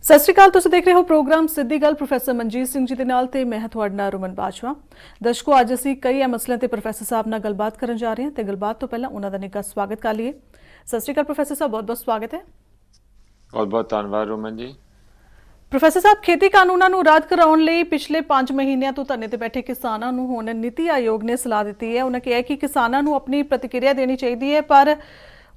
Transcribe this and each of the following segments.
ਸਤਿ ਸ਼੍ਰੀ ਅਕਾਲ। ਤੁਸੀਂ ਦੇਖ ਰਹੇ ਹੋ ਪ੍ਰੋਗਰਾਮ ਸਿੱਧੀ ਗੱਲ ਪ੍ਰੋਫੈਸਰ ਮਨਜੀਤ ਸਿੰਘ ਜੀ ਦੇ ਨਾਲ ਤੇ ਮੈਂ ਤੁਹਾਡੇ ਨਾਲ ਰਮਨ ਬਾਜਵਾ। ਦਰਸ਼ਕੋ, ਅੱਜ ਅਸੀਂ ਕਈ ਮਸਲਿਆਂ ਤੇ ਪ੍ਰੋਫੈਸਰ ਸਾਹਿਬ ਨਾਲ ਗੱਲਬਾਤ ਕਰਨ ਜਾ ਰਹੇ ਹਾਂ ਤੇ ਗੱਲਬਾਤ ਤੋਂ ਪਹਿਲਾਂ ਉਹਨਾਂ ਦਾ ਨਿੱਘਾ ਸਵਾਗਤ ਕਰ ਲਈਏ। ਸਤਿ ਸ਼੍ਰੀ ਅਕਾਲ ਪ੍ਰੋਫੈਸਰ ਸਾਹਿਬ, ਬਹੁਤ ਬਹੁਤ ਸਵਾਗਤ ਹੈ। ਬਹੁਤ ਬਹੁਤ ਧੰਨਵਾਦ ਰਮਨ ਜੀ। ਪ੍ਰੋਫੈਸਰ ਸਾਹਿਬ, ਖੇਤੀ ਕਾਨੂੰਨਾਂ ਨੂੰ ਰੱਦ ਕਰਾਉਣ ਲਈ ਪਿਛਲੇ 5 ਮਹੀਨਿਆਂ ਤੋਂ ਧਰਨੇ ਤੇ ਬੈਠੇ ਕਿਸਾਨਾਂ ਨੂੰ ਹੁਣ ਨੀਤੀ ਆਯੋਗ ਨੇ ਸਲਾਹ ਦਿੱਤੀ ਹੈ। ਉਹਨਾਂ ਕਿਹਾ ਕਿ ਕਿਸਾਨਾਂ ਨੂੰ ਆਪਣੀ ਪ੍ਰਤੀਕਿਰਿਆ ਦੇਣੀ ਚਾਹੀਦੀ ਹੈ, ਪਰ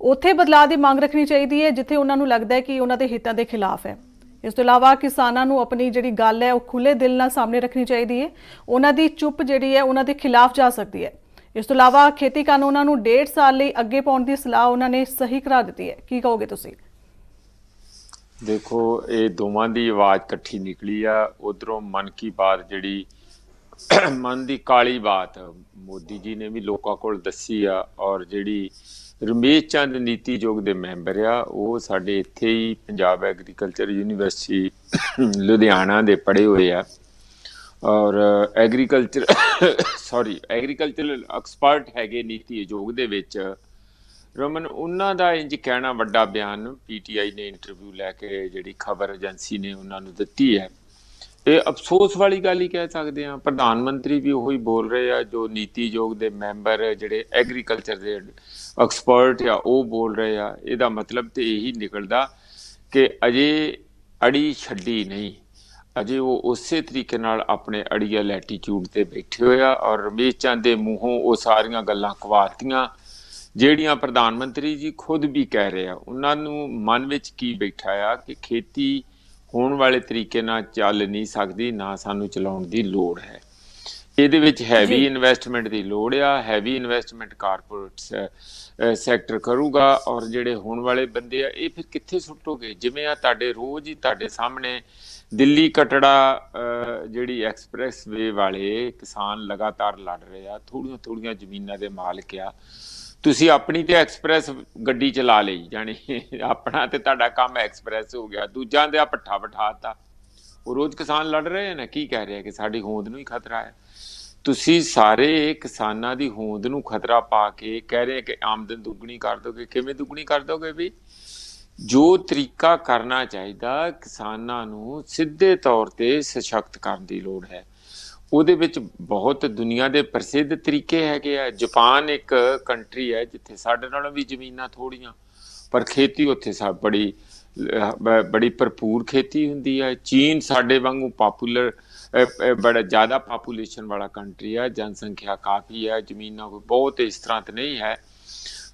ਉੱਥੇ ਬਦਲਾਅ ਦੀ ਮੰਗ ਰੱਖਣੀ ਚਾਹੀਦੀ ਹੈ ਜਿੱਥੇ ਉਹਨਾਂ ਨੂੰ ਲੱਗਦਾ ਹੈ ਕਿ ਉਹਨਾਂ ਦੇ ਹਿੱਤਾਂ ਦੇ ਖਿਲਾਫ ਹੈ। ਇਸ ਤੋਂ ਇਲਾਵਾ ਕਿਸਾਨਾਂ ਨੂੰ ਆਪਣੀ ਜਿਹੜੀ ਗੱਲ ਹੈ ਉਹ ਖੁੱਲੇ ਦਿਲ ਨਾਲ ਸਾਹਮਣੇ ਰੱਖਣੀ ਚਾਹੀਦੀ ਹੈ। ਉਹਨਾਂ ਦੀ ਚੁੱਪ ਜਿਹੜੀ ਹੈ ਉਹਨਾਂ ਦੇ ਖਿਲਾਫ ਜਾ ਸਕਦੀ ਹੈ। ਇਸ ਤੋਂ ਇਲਾਵਾ ਖੇਤੀ ਕਾਨੂੰਨਾਂ ਨੂੰ 1.5 ਸਾਲ ਲਈ ਅੱਗੇ ਪਾਉਣ ਦੀ ਸਲਾਹ ਉਹਨਾਂ ਨੇ ਸਹੀ ਕਰਾ ਦਿੱਤੀ ਹੈ। ਕੀ ਕਹੋਗੇ ਤੁਸੀਂ? ਦੇਖੋ, ਇਹ ਦੋਵਾਂ ਦੀ ਆਵਾਜ਼ ਇਕੱਠੀ ਨਿਕਲੀ ਆ। ਉਧਰੋਂ ਮਨ ਕੀ ਬਾਤ, ਜਿਹੜੀ ਮਨ ਦੀ ਕਾਲੀ ਬਾਤ ਮੋਦੀ ਜੀ ਨੇ ਵੀ ਲੋਕਾਂ ਕੋਲ ਦੱਸੀ ਆ, ਔਰ ਜਿਹੜੀ ਰਮੇਸ਼ ਚੰਦ ਨੀਤੀ ਆਯੋਗ ਦੇ ਮੈਂਬਰ ਆ, ਉਹ ਸਾਡੇ ਇੱਥੇ ਹੀ ਪੰਜਾਬ ਐਗਰੀਕਲਚਰ ਯੂਨੀਵਰਸਿਟੀ ਲੁਧਿਆਣਾ ਦੇ ਪੜ੍ਹੇ ਹੋਏ ਆ, ਔਰ ਐਗਰੀਕਲਚਰ ਐਕਸਪਰਟ ਹੈਗੇ ਨੀਤੀ ਆਯੋਗ ਦੇ ਵਿੱਚ। ਰਮਨ, ਉਹਨਾਂ ਦਾ ਇੰਜ ਕਹਿਣਾ, ਵੱਡਾ ਬਿਆਨ ਪੀਟੀਆਈ ਨੇ ਇੰਟਰਵਿਊ ਲੈ ਕੇ ਜਿਹੜੀ ਖਬਰ ਏਜੰਸੀ ਨੇ ਉਹਨਾਂ ਨੂੰ ਦਿੱਤੀ ਹੈ, ਇਹ ਅਫਸੋਸ ਵਾਲੀ ਗੱਲ ਹੀ ਕਹਿ ਸਕਦੇ ਹਾਂ। ਪ੍ਰਧਾਨ ਮੰਤਰੀ ਵੀ ਉਹੀ ਬੋਲ ਰਹੇ ਆ, ਜੋ ਨੀਤੀ ਆਯੋਗ ਦੇ ਮੈਂਬਰ ਜਿਹੜੇ ਐਗਰੀਕਲਚਰ ਦੇ ਐਕਸਪਰਟ ਆ ਉਹ ਬੋਲ ਰਹੇ ਆ। ਇਹਦਾ ਮਤਲਬ ਤੇ ਇਹੀ ਨਿਕਲਦਾ ਕਿ ਅਜੇ ਅੜੀ ਛੱਡੀ ਨਹੀਂ, ਅਜੇ ਉਹ ਉਸੇ ਤਰੀਕੇ ਨਾਲ ਆਪਣੇ ਅੜੀਅਲ ਐਟੀਟਿਊਡ ਤੇ ਬੈਠੇ ਹੋਏ ਆ, ਔਰ ਰਮੇਸ਼ ਚੰਦ ਦੇ ਮੂੰਹੋਂ ਉਹ ਸਾਰੀਆਂ ਗੱਲਾਂ ਕਵਾਤੀਆਂ ਜਿਹੜੀਆਂ ਪ੍ਰਧਾਨ ਮੰਤਰੀ ਜੀ ਖੁਦ ਵੀ ਕਹਿ ਰਹੇ ਆ। ਉਹਨਾਂ ਨੂੰ ਮਨ ਵਿੱਚ ਕੀ ਬੈਠਾ ਆ ਕਿ ਖੇਤੀ ਹੋਣ ਵਾਲੇ ਤਰੀਕੇ ਨਾਲ ਚੱਲ ਨਹੀਂ ਸਕਦੀ, ਨਾ ਸਾਨੂੰ ਚਲਾਉਣ ਦੀ ਲੋੜ ਹੈ। ਇਹਦੇ ਵਿੱਚ ਹੈਵੀ ਇਨਵੈਸਟਮੈਂਟ ਦੀ ਲੋੜ ਆ। ਹੈਵੀ ਇਨਵੈਸਟਮੈਂਟ ਕਾਰਪੋਰੇਟ ਸੈਕਟਰ ਕਰੂਗਾ, ਔਰ ਜਿਹੜੇ ਹੋਣ ਵਾਲੇ ਬੰਦੇ ਆ ਇਹ ਫਿਰ ਕਿੱਥੇ ਸੁੱਟੋਗੇ? ਜਿਵੇਂ ਆ ਤੁਹਾਡੇ ਰੋਜ਼ ਹੀ ਤੁਹਾਡੇ ਸਾਹਮਣੇ ਦਿੱਲੀ ਕਟੜਾ ਜਿਹੜੀ ਐਕਸਪ੍ਰੈਸ ਵੇ ਵਾਲੇ ਕਿਸਾਨ ਲਗਾਤਾਰ ਲੜ ਰਹੇ ਆ, ਥੋੜੀਆਂ ਥੋੜੀਆਂ ਜ਼ਮੀਨਾਂ ਦੇ ਮਾਲਕ ਆ। ਤੁਸੀਂ ਆਪਣੀ ਤੇ ਐਕਸਪ੍ਰੈਸ ਗੱਡੀ ਚਲਾ ਲਈ, ਜਾਣੀ ਆਪਣਾ ਤੇ ਤੁਹਾਡਾ ਕੰਮ ਐਕਸਪ੍ਰੈਸ ਹੋ ਗਿਆ, ਦੂਜਿਆਂ ਦੇ ਆ ਪੱਠਾ ਬਿਠਾਤਾ। ਉਹ ਰੋਜ਼ ਕਿਸਾਨ ਲੜ ਰਹੇ ਨੇ, ਕੀ ਕਹਿ ਰਹੇ ਕਿ ਸਾਡੀ ਹੋਂਦ ਨੂੰ ਹੀ ਖਤਰਾ ਹੈ। ਤੁਸੀਂ ਸਾਰੇ ਕਿਸਾਨਾਂ ਦੀ ਹੋਂਦ ਨੂੰ ਖਤਰਾ ਪਾ ਕੇ ਕਹਿ ਰਹੇ ਕਿ ਆਮਦਨ ਦੁੱਗਣੀ ਕਰ ਦੋਗੇ। ਕਿਵੇਂ ਦੁੱਗਣੀ ਕਰ ਦੋਗੇ ਵੀ? ਜੋ ਤਰੀਕਾ ਕਰਨਾ ਚਾਹੀਦਾ, ਕਿਸਾਨਾਂ ਨੂੰ ਸਿੱਧੇ ਤੌਰ ਤੇ ਸਸ਼ਕਤ ਕਰਨ ਦੀ ਲੋੜ ਹੈ। ਉਹਦੇ ਵਿੱਚ ਬਹੁਤ ਦੁਨੀਆ ਦੇ ਪ੍ਰਸਿੱਧ ਤਰੀਕੇ ਹੈਗੇ ਆ। ਜਾਪਾਨ ਇੱਕ ਕੰਟਰੀ ਹੈ ਜਿੱਥੇ ਸਾਡੇ ਨਾਲੋਂ ਵੀ ਜ਼ਮੀਨਾਂ ਥੋੜੀਆਂ, ਪਰ ਖੇਤੀ ਉੱਥੇ ਸਭ ਬੜੀ ਭਰਪੂਰ ਖੇਤੀ ਹੁੰਦੀ ਹੈ। ਚੀਨ ਸਾਡੇ ਵਾਂਗੂ ਪਾਪੂਲਰ, ਬੜਾ ਜ਼ਿਆਦਾ ਪਾਪੂਲੇਸ਼ਨ ਵਾਲਾ ਕੰਟਰੀ ਹੈ, ਜਨਸੰਖਿਆ ਕਾਫੀ ਹੈ, ਜ਼ਮੀਨਾਂ ਕੋਈ ਬਹੁਤ ਇਸ ਤਰ੍ਹਾਂ ਤੇ ਨਹੀਂ ਹੈ,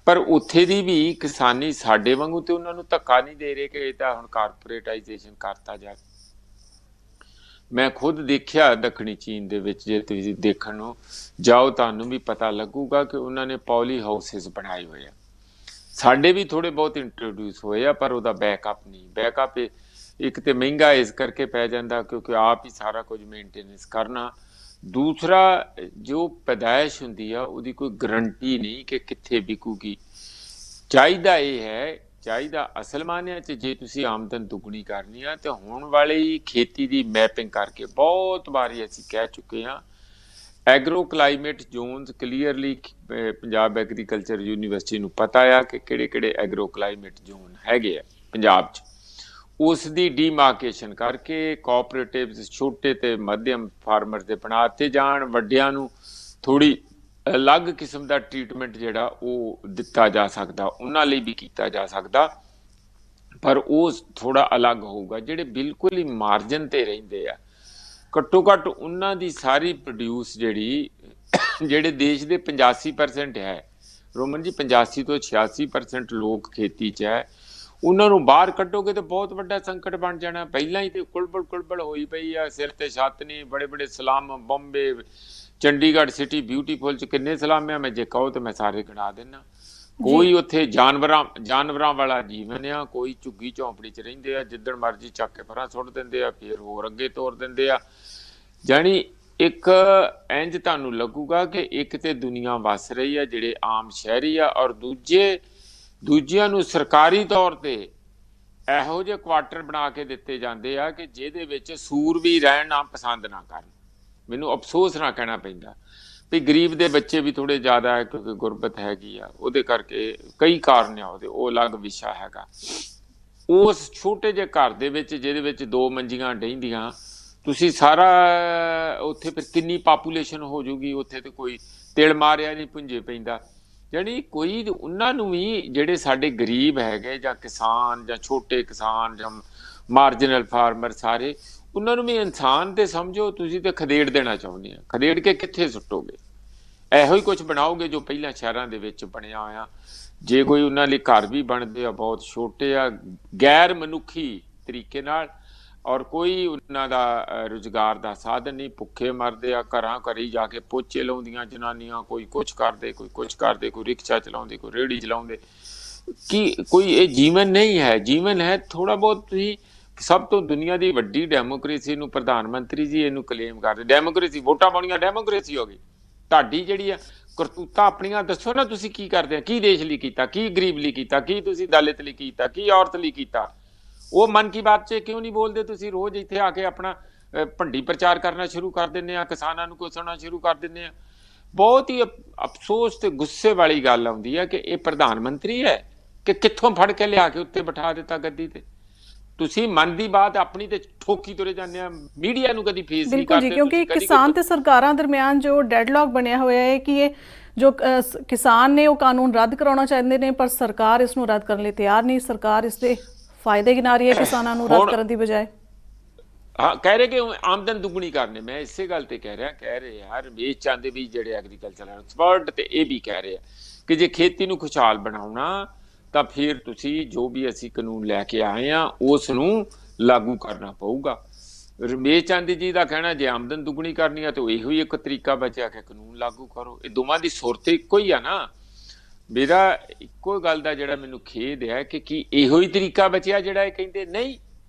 ਪਰ ਉੱਥੇ ਦੀ ਵੀ ਕਿਸਾਨੀ ਸਾਡੇ ਵਾਂਗੂ ਤੇ ਉਹਨਾਂ ਨੂੰ ਧੱਕਾ ਨਹੀਂ ਦੇ ਰਹੇ ਕਿ ਇਹ ਤਾਂ ਹੁਣ ਕਾਰਪੋਰੇਟਾਈਜੇਸ਼ਨ ਕਰਤਾ ਜਾਵੇ। ਮੈਂ ਖੁਦ ਦੇਖਿਆ ਦੱਖਣੀ ਚੀਨ ਦੇ ਵਿੱਚ, ਜੇ ਤੁਸੀਂ ਦੇਖਣ ਨੂੰ ਜਾਓ ਤੁਹਾਨੂੰ ਵੀ ਪਤਾ ਲੱਗੂਗਾ ਕਿ ਉਹਨਾਂ ਨੇ ਪੌਲੀ ਹਾਊਸਿਸ ਬਣਾਏ ਹੋਏ ਆ। ਸਾਡੇ ਵੀ ਥੋੜੇ ਬਹੁਤ ਇੰਟਰੋਡਿਊਸ ਹੋਏ ਆ, ਪਰ ਉਹਦਾ ਬੈਕਅਪ ਨਹੀਂ। ਬੈਕਅਪ ਇੱਕ ਤੇ ਮਹਿੰਗਾ ਇਸ ਕਰਕੇ ਪੈ ਜਾਂਦਾ ਕਿਉਂਕਿ ਆਪ ਹੀ ਸਾਰਾ ਕੁਝ ਮੇਨਟੇਨੈਂਸ ਕਰਨਾ। ਦੂਸਰਾ, ਜੋ ਪੈਦਾਇਸ਼ ਹੁੰਦੀ ਆ ਉਹਦੀ ਕੋਈ ਗਰੰਟੀ ਨਹੀਂ ਕਿ ਕਿੱਥੇ ਵਿਕੂਗੀ। ਚਾਹੀਦਾ ਅਸਲ ਮਾਨਿਆਂ 'ਚ ਜੇ ਤੁਸੀਂ ਆਮਦਨ ਦੁੱਗਣੀ ਕਰਨੀ ਆ ਤੇ ਹੋਣ ਵਾਲੀ ਖੇਤੀ ਦੀ ਮੈਪਿੰਗ ਕਰਕੇ, ਬਹੁਤ ਵਾਰੀ ਅਸੀਂ ਕਹਿ ਚੁੱਕੇ ਹਾਂ, agro climate zones clearly Punjab agriculture university ਨੂੰ ਪਤਾ ਆ ਕਿ ਕਿਹੜੇ ਕਿਹੜੇ ਐਗਰੋ ਕਲਾਈਮੇਟ ਜ਼ੋਨ ਹੈਗੇ ਆ ਪੰਜਾਬ 'ਚ। ਉਸ ਦੀ ਡੀਮਾਰਕੇਸ਼ਨ ਕਰਕੇ ਕੋਆਪਰੇਟਿਵਸ ਛੋਟੇ ਤੇ ਮੱਧਮ ਫਾਰਮਰ ਦੇ ਬਣਾਤੇ ਜਾਣ, ਵੱਡਿਆਂ ਨੂੰ ਥੋੜੀ ਅਲੱਗ ਕਿਸਮ ਦਾ ਟ੍ਰੀਟਮੈਂਟ ਜਿਹੜਾ ਉਹ ਦਿੱਤਾ ਜਾ ਸਕਦਾ, ਉਹਨਾਂ ਲਈ ਵੀ ਕੀਤਾ ਜਾ ਸਕਦਾ, ਪਰ ਉਹ ਥੋੜਾ ਅਲੱਗ ਹੋਊਗਾ। ਜਿਹੜੇ ਬਿਲਕੁਲ ਹੀ ਮਾਰਜਨ ਤੇ ਰਹਿੰਦੇ ਆ, ਘੱਟੋ ਘੱਟ ਉਹਨਾਂ ਦੀ ਸਾਰੀ ਪ੍ਰੋਡਿਊਸ ਜਿਹੜੇ ਦੇਸ਼ ਦੇ 85% ਹੈ ਰੋਮਨ ਜੀ, 85 ਤੋਂ 86% ਲੋਕ ਖੇਤੀ 'ਚ ਹੈ, ਉਹਨਾਂ ਨੂੰ ਬਾਹਰ ਕੱਢੋਗੇ ਤਾਂ ਬਹੁਤ ਵੱਡਾ ਸੰਕਟ ਬਣ ਜਾਣਾ। ਪਹਿਲਾਂ ਹੀ ਤੇ ਕੁਲਬਲ ਹੋਈ ਪਈ ਆ, ਸਿਰ ਤੇ ਛੱਤ ਨਹੀਂ, ਬੜੇ ਬੜੇ ਸਲਾਮ, ਬੰਬੇ, ਚੰਡੀਗੜ੍ਹ ਸਿਟੀ ਬਿਊਟੀਫੁਲ 'ਚ ਕਿੰਨੇ ਸਲਾਮ ਆ, ਮੈਂ ਜੇ ਕਹੋ ਤੇ ਮੈਂ ਸਾਰੇ ਗਿਣਾ ਦੇਣਾ। ਕੋਈ ਉੱਥੇ ਜਾਨਵਰਾਂ ਵਾਲਾ ਜੀਵਨ ਆ, ਕੋਈ ਝੁੱਗੀ ਝੌਂਪੜੀ 'ਚ ਰਹਿੰਦੇ ਆ, ਜਿੱਦਣ ਮਰਜ਼ੀ ਚੱਕ ਕੇ ਪਰਾਂ ਸੁੱਟ ਦਿੰਦੇ ਆ, ਫਿਰ ਹੋਰ ਅੱਗੇ ਤੋਰ ਦਿੰਦੇ ਆ। ਜਾਣੀ ਇੱਕ ਇੰਜ ਤੁਹਾਨੂੰ ਲੱਗੂਗਾ ਕਿ ਇੱਕ ਤੇ ਦੁਨੀਆ ਵਸ ਰਹੀ ਆ ਜਿਹੜੇ ਆਮ ਸ਼ਹਿਰੀ ਆ, ਔਰ ਦੂਜਿਆਂ ਨੂੰ ਸਰਕਾਰੀ ਤੌਰ ਤੇ ਇਹੋ ਜਿਹੇ ਕੁਆਟਰ ਬਣਾ ਕੇ ਦਿੱਤੇ ਜਾਂਦੇ ਆ ਕਿ ਜਿਹਦੇ ਵਿੱਚ ਸੂਰ ਵੀ ਰਹਿਣਾ ਪਸੰਦ ਨਾ ਕਰਨ। ਮੈਨੂੰ ਅਫਸੋਸ ਨਾ ਕਹਿਣਾ ਪੈਂਦਾ ਵੀ ਗਰੀਬ ਦੇ ਬੱਚੇ ਵੀ ਥੋੜੇ ਜ਼ਿਆਦਾ ਹੈ ਕਿਉਂਕਿ ਗੁਰਬਤ ਹੈਗੀ ਆ, ਉਹਦੇ ਕਰਕੇ ਕਈ ਕਾਰਨ ਆ ਉਹਦੇ, ਉਹ ਅਲੱਗ ਵਿਸ਼ਾ ਹੈਗਾ। ਉਸ ਛੋਟੇ ਜਿਹੇ ਘਰ ਦੇ ਵਿੱਚ ਜਿਹਦੇ ਵਿੱਚ 2 ਮੰਜੀਆਂ ਡਹਿੰਦੀਆਂ, ਤੁਸੀਂ ਸਾਰਾ ਉੱਥੇ ਫਿਰ ਕਿੰਨੀ ਪਾਪੂਲੇਸ਼ਨ ਹੋ ਜੂਗੀ, ਉੱਥੇ ਤੇ ਕੋਈ ਤਿਲ ਮਾਰਿਆ ਨਹੀਂ ਪੁੰਜੇ ਪੈਂਦਾ। ਜਾਣੀ ਕੋਈ ਉਹਨਾਂ ਨੂੰ ਵੀ, ਜਿਹੜੇ ਸਾਡੇ ਗਰੀਬ ਹੈਗੇ ਜਾਂ ਕਿਸਾਨ ਜਾਂ ਛੋਟੇ ਕਿਸਾਨ ਜਾਂ ਮਾਰਜਨਲ ਫਾਰਮਰ, ਸਾਰੇ ਉਹਨਾਂ ਨੂੰ ਵੀ ਇਨਸਾਨ ਤੇ ਸਮਝੋ। ਤੁਸੀਂ ਤੇ ਖਦੇੜ ਦੇਣਾ ਚਾਹੁੰਦੇ ਆ, ਖਦੇੜ ਕੇ ਕਿੱਥੇ ਸੁੱਟੋਗੇ? ਇਹੋ ਹੀ ਕੁਝ ਬਣਾਓਗੇ ਜੋ ਪਹਿਲਾਂ ਸ਼ਹਿਰਾਂ ਦੇ ਵਿੱਚ ਬਣਿਆ ਹੋਇਆ। ਜੇ ਕੋਈ ਉਹਨਾਂ ਲਈ ਘਰ ਵੀ ਬਣਦੇ ਆ ਬਹੁਤ ਛੋਟੇ ਆ, ਗੈਰ ਮਨੁੱਖੀ ਤਰੀਕੇ ਨਾਲ, ਔਰ ਕੋਈ ਉਹਨਾਂ ਦਾ ਰੁਜ਼ਗਾਰ ਦਾ ਸਾਧਨ ਨਹੀਂ, ਭੁੱਖੇ ਮਰਦੇ ਆ। ਘਰਾਂ ਘਰੀ ਜਾ ਕੇ ਪੋਚੇ ਲਾਉਂਦੀਆਂ ਜਨਾਨੀਆਂ, ਕੋਈ ਕੁਛ ਕਰਦੇ, ਕੋਈ ਕੁਛ ਕਰਦੇ, ਕੋਈ ਰਿਕਸ਼ਾ ਚਲਾਉਂਦੇ, ਕੋਈ ਰੇਹੜੀ ਚਲਾਉਂਦੇ। ਕੀ ਕੋਈ ਇਹ ਜੀਵਨ ਨਹੀਂ ਹੈ? ਜੀਵਨ ਹੈ ਥੋੜਾ ਬਹੁਤ। ਤੁਸੀਂ ਸਭ ਤੋਂ ਦੁਨੀਆ ਦੀ ਵੱਡੀ ਡੈਮੋਕ੍ਰੇਸੀ ਨੂੰ ਪ੍ਰਧਾਨ ਮੰਤਰੀ ਜੀ ਇਹਨੂੰ ਕਲੇਮ ਕਰਦੇ, ਡੈਮੋਕ੍ਰੇਸੀ, ਵੋਟਾਂ ਪਾਉਣੀਆਂ ਡੈਮੋਕ੍ਰੇਸੀ ਹੋ ਗਈ। ਤੁਹਾਡੀ ਜਿਹੜੀ ਆ ਕਰਤੂਤਾਂ ਆਪਣੀਆਂ ਦੱਸੋ ਨਾ, ਤੁਸੀਂ ਕੀ ਕਰਦੇ ਆ? ਕੀ ਦੇਸ਼ ਲਈ ਕੀਤਾ, ਕੀ ਗਰੀਬ ਲਈ ਕੀਤਾ, ਕੀ ਤੁਸੀਂ ਦਲਿਤ ਲਈ ਕੀਤਾ, ਕੀ ਔਰਤ ਲਈ ਕੀਤਾ? ਉਹ ਮਨ ਕੀ ਬਾਤ 'ਚ ਕਿਉਂ ਨਹੀਂ ਬੋਲਦੇ? ਤੁਸੀਂ ਰੋਜ਼ ਇੱਥੇ ਆ ਕੇ ਆਪਣਾ ਭੰਡੀ ਪ੍ਰਚਾਰ ਕਰਨਾ ਸ਼ੁਰੂ ਕਰ ਦਿੰਦੇ ਆ, ਕਿਸਾਨਾਂ ਨੂੰ ਕੋਸਣਾ ਸ਼ੁਰੂ ਕਰ ਦਿੰਦੇ ਆ। ਬਹੁਤ ਹੀ ਅਫਸੋਸ ਤੇ ਗੁੱਸੇ ਵਾਲੀ ਗੱਲ ਆਉਂਦੀ ਹੈ ਕਿ ਇਹ ਪ੍ਰਧਾਨ ਮੰਤਰੀ ਹੈ ਕਿ ਕਿੱਥੋਂ ਫੜ ਕੇ ਲਿਆ ਕੇ ਉੱਤੇ ਬਿਠਾ ਦਿੱਤਾ ਗੱਦੀ ਤੇ। ਤੁਸੀਂ ਮਨ ਦੀ ਬਾਤ ਆਪਣੀ ਤੇ ਠੋਕੀ ਤੁਰੇ ਜਾਂਦੇ ਆ, ਮੀਡੀਆ ਨੂੰ ਕਦੀ ਫੇਸ ਨਹੀਂ ਕਰਦੇ। ਕਿਉਂਕਿ ਕਿਸਾਨ ਤੇ ਸਰਕਾਰਾਂ ਦਰਮਿਆਨ ਜੋ ਡੈਡਲੌਕ ਬਣਿਆ ਹੋਇਆ ਹੈ ਕਿ ਇਹ ਜੋ ਕਿਸਾਨ ਨੇ ਉਹ ਕਾਨੂੰਨ ਰੱਦ ਕਰਾਉਣਾ ਚਾਹੁੰਦੇ ਨੇ, ਪਰ ਸਰਕਾਰ ਇਸ ਨੂੰ ਰੱਦ ਕਰਨ ਲਈ ਤਿਆਰ ਨਹੀਂ। ਸਰਕਾਰ ਇਸ ਦੇ ਫਾਇਦੇ ਗਿਣਾ ਰਹੀ ਹੈ ਕਿਸਾਨਾਂ ਨੂੰ ਰੱਦ ਕਰਨ ਦੀ ਬਜਾਏ। ਹਾਂ, ਕਹਿ ਰਹੇ ਕਿ ਆਮਦਨ ਦੁੱਗਣੀ ਕਰਨੇ। ਮੈਂ ਇਸੇ ਗੱਲ ਤੇ ਕਹਿ ਰਿਹਾ, ਕਹਿ ਰਹੇ ਯਾਰ ਰਮੇਸ਼ ਚੰਦ ਵੀ ਜਿਹੜੇ ਐਗਰੀਕਲਚਰ ਐਕਸਪਰਟ ਤੇ ਇਹ ਵੀ ਕਹਿ ਰਹੇ ਆ ਕਿ ਜੇ ਖੇਤੀ ਨੂੰ ਖੁਸ਼ਹਾਲ ਬਣਾਉਣਾ ਤਾਂ ਫਿਰ ਤੁਸੀਂ ਜੋ ਵੀ ਅਸੀਂ ਕਾਨੂੰਨ ਲੈ ਕੇ ਆਏ ਆ ਉਸ ਨੂੰ ਲਾਗੂ ਕਰਨਾ ਪਊਗਾ। ਰਮੇਸ਼ ਚੰਦ ਜੀ ਦਾ ਕਹਿਣਾ ਜੇ ਆਮਦਨ ਦੁੱਗਣੀ ਕਰਨੀ ਆ ਤਾਂ ਇਹੋ ਹੀ ਇੱਕ ਤਰੀਕਾ ਬਚਿਆ ਕਿ ਕਾਨੂੰਨ ਲਾਗੂ ਕਰੋ। ਇਹ ਦੋਵਾਂ ਦੀ ਸੁਰਤ ਇੱਕੋ ਹੀ ਆ ਨਾ। ਮੇਰਾ ਇੱਕੋ ਗੱਲ ਦਾ ਜਿਹੜਾ ਮੈਨੂੰ ਖੇਦ ਹੈ ਕਿ ਕੀ ਇਹੋ ਹੀ ਤਰੀਕਾ ਬਚਿਆ ਜਿਹੜਾ ਇਹ ਕਹਿੰਦੇ? ਨਹੀਂ,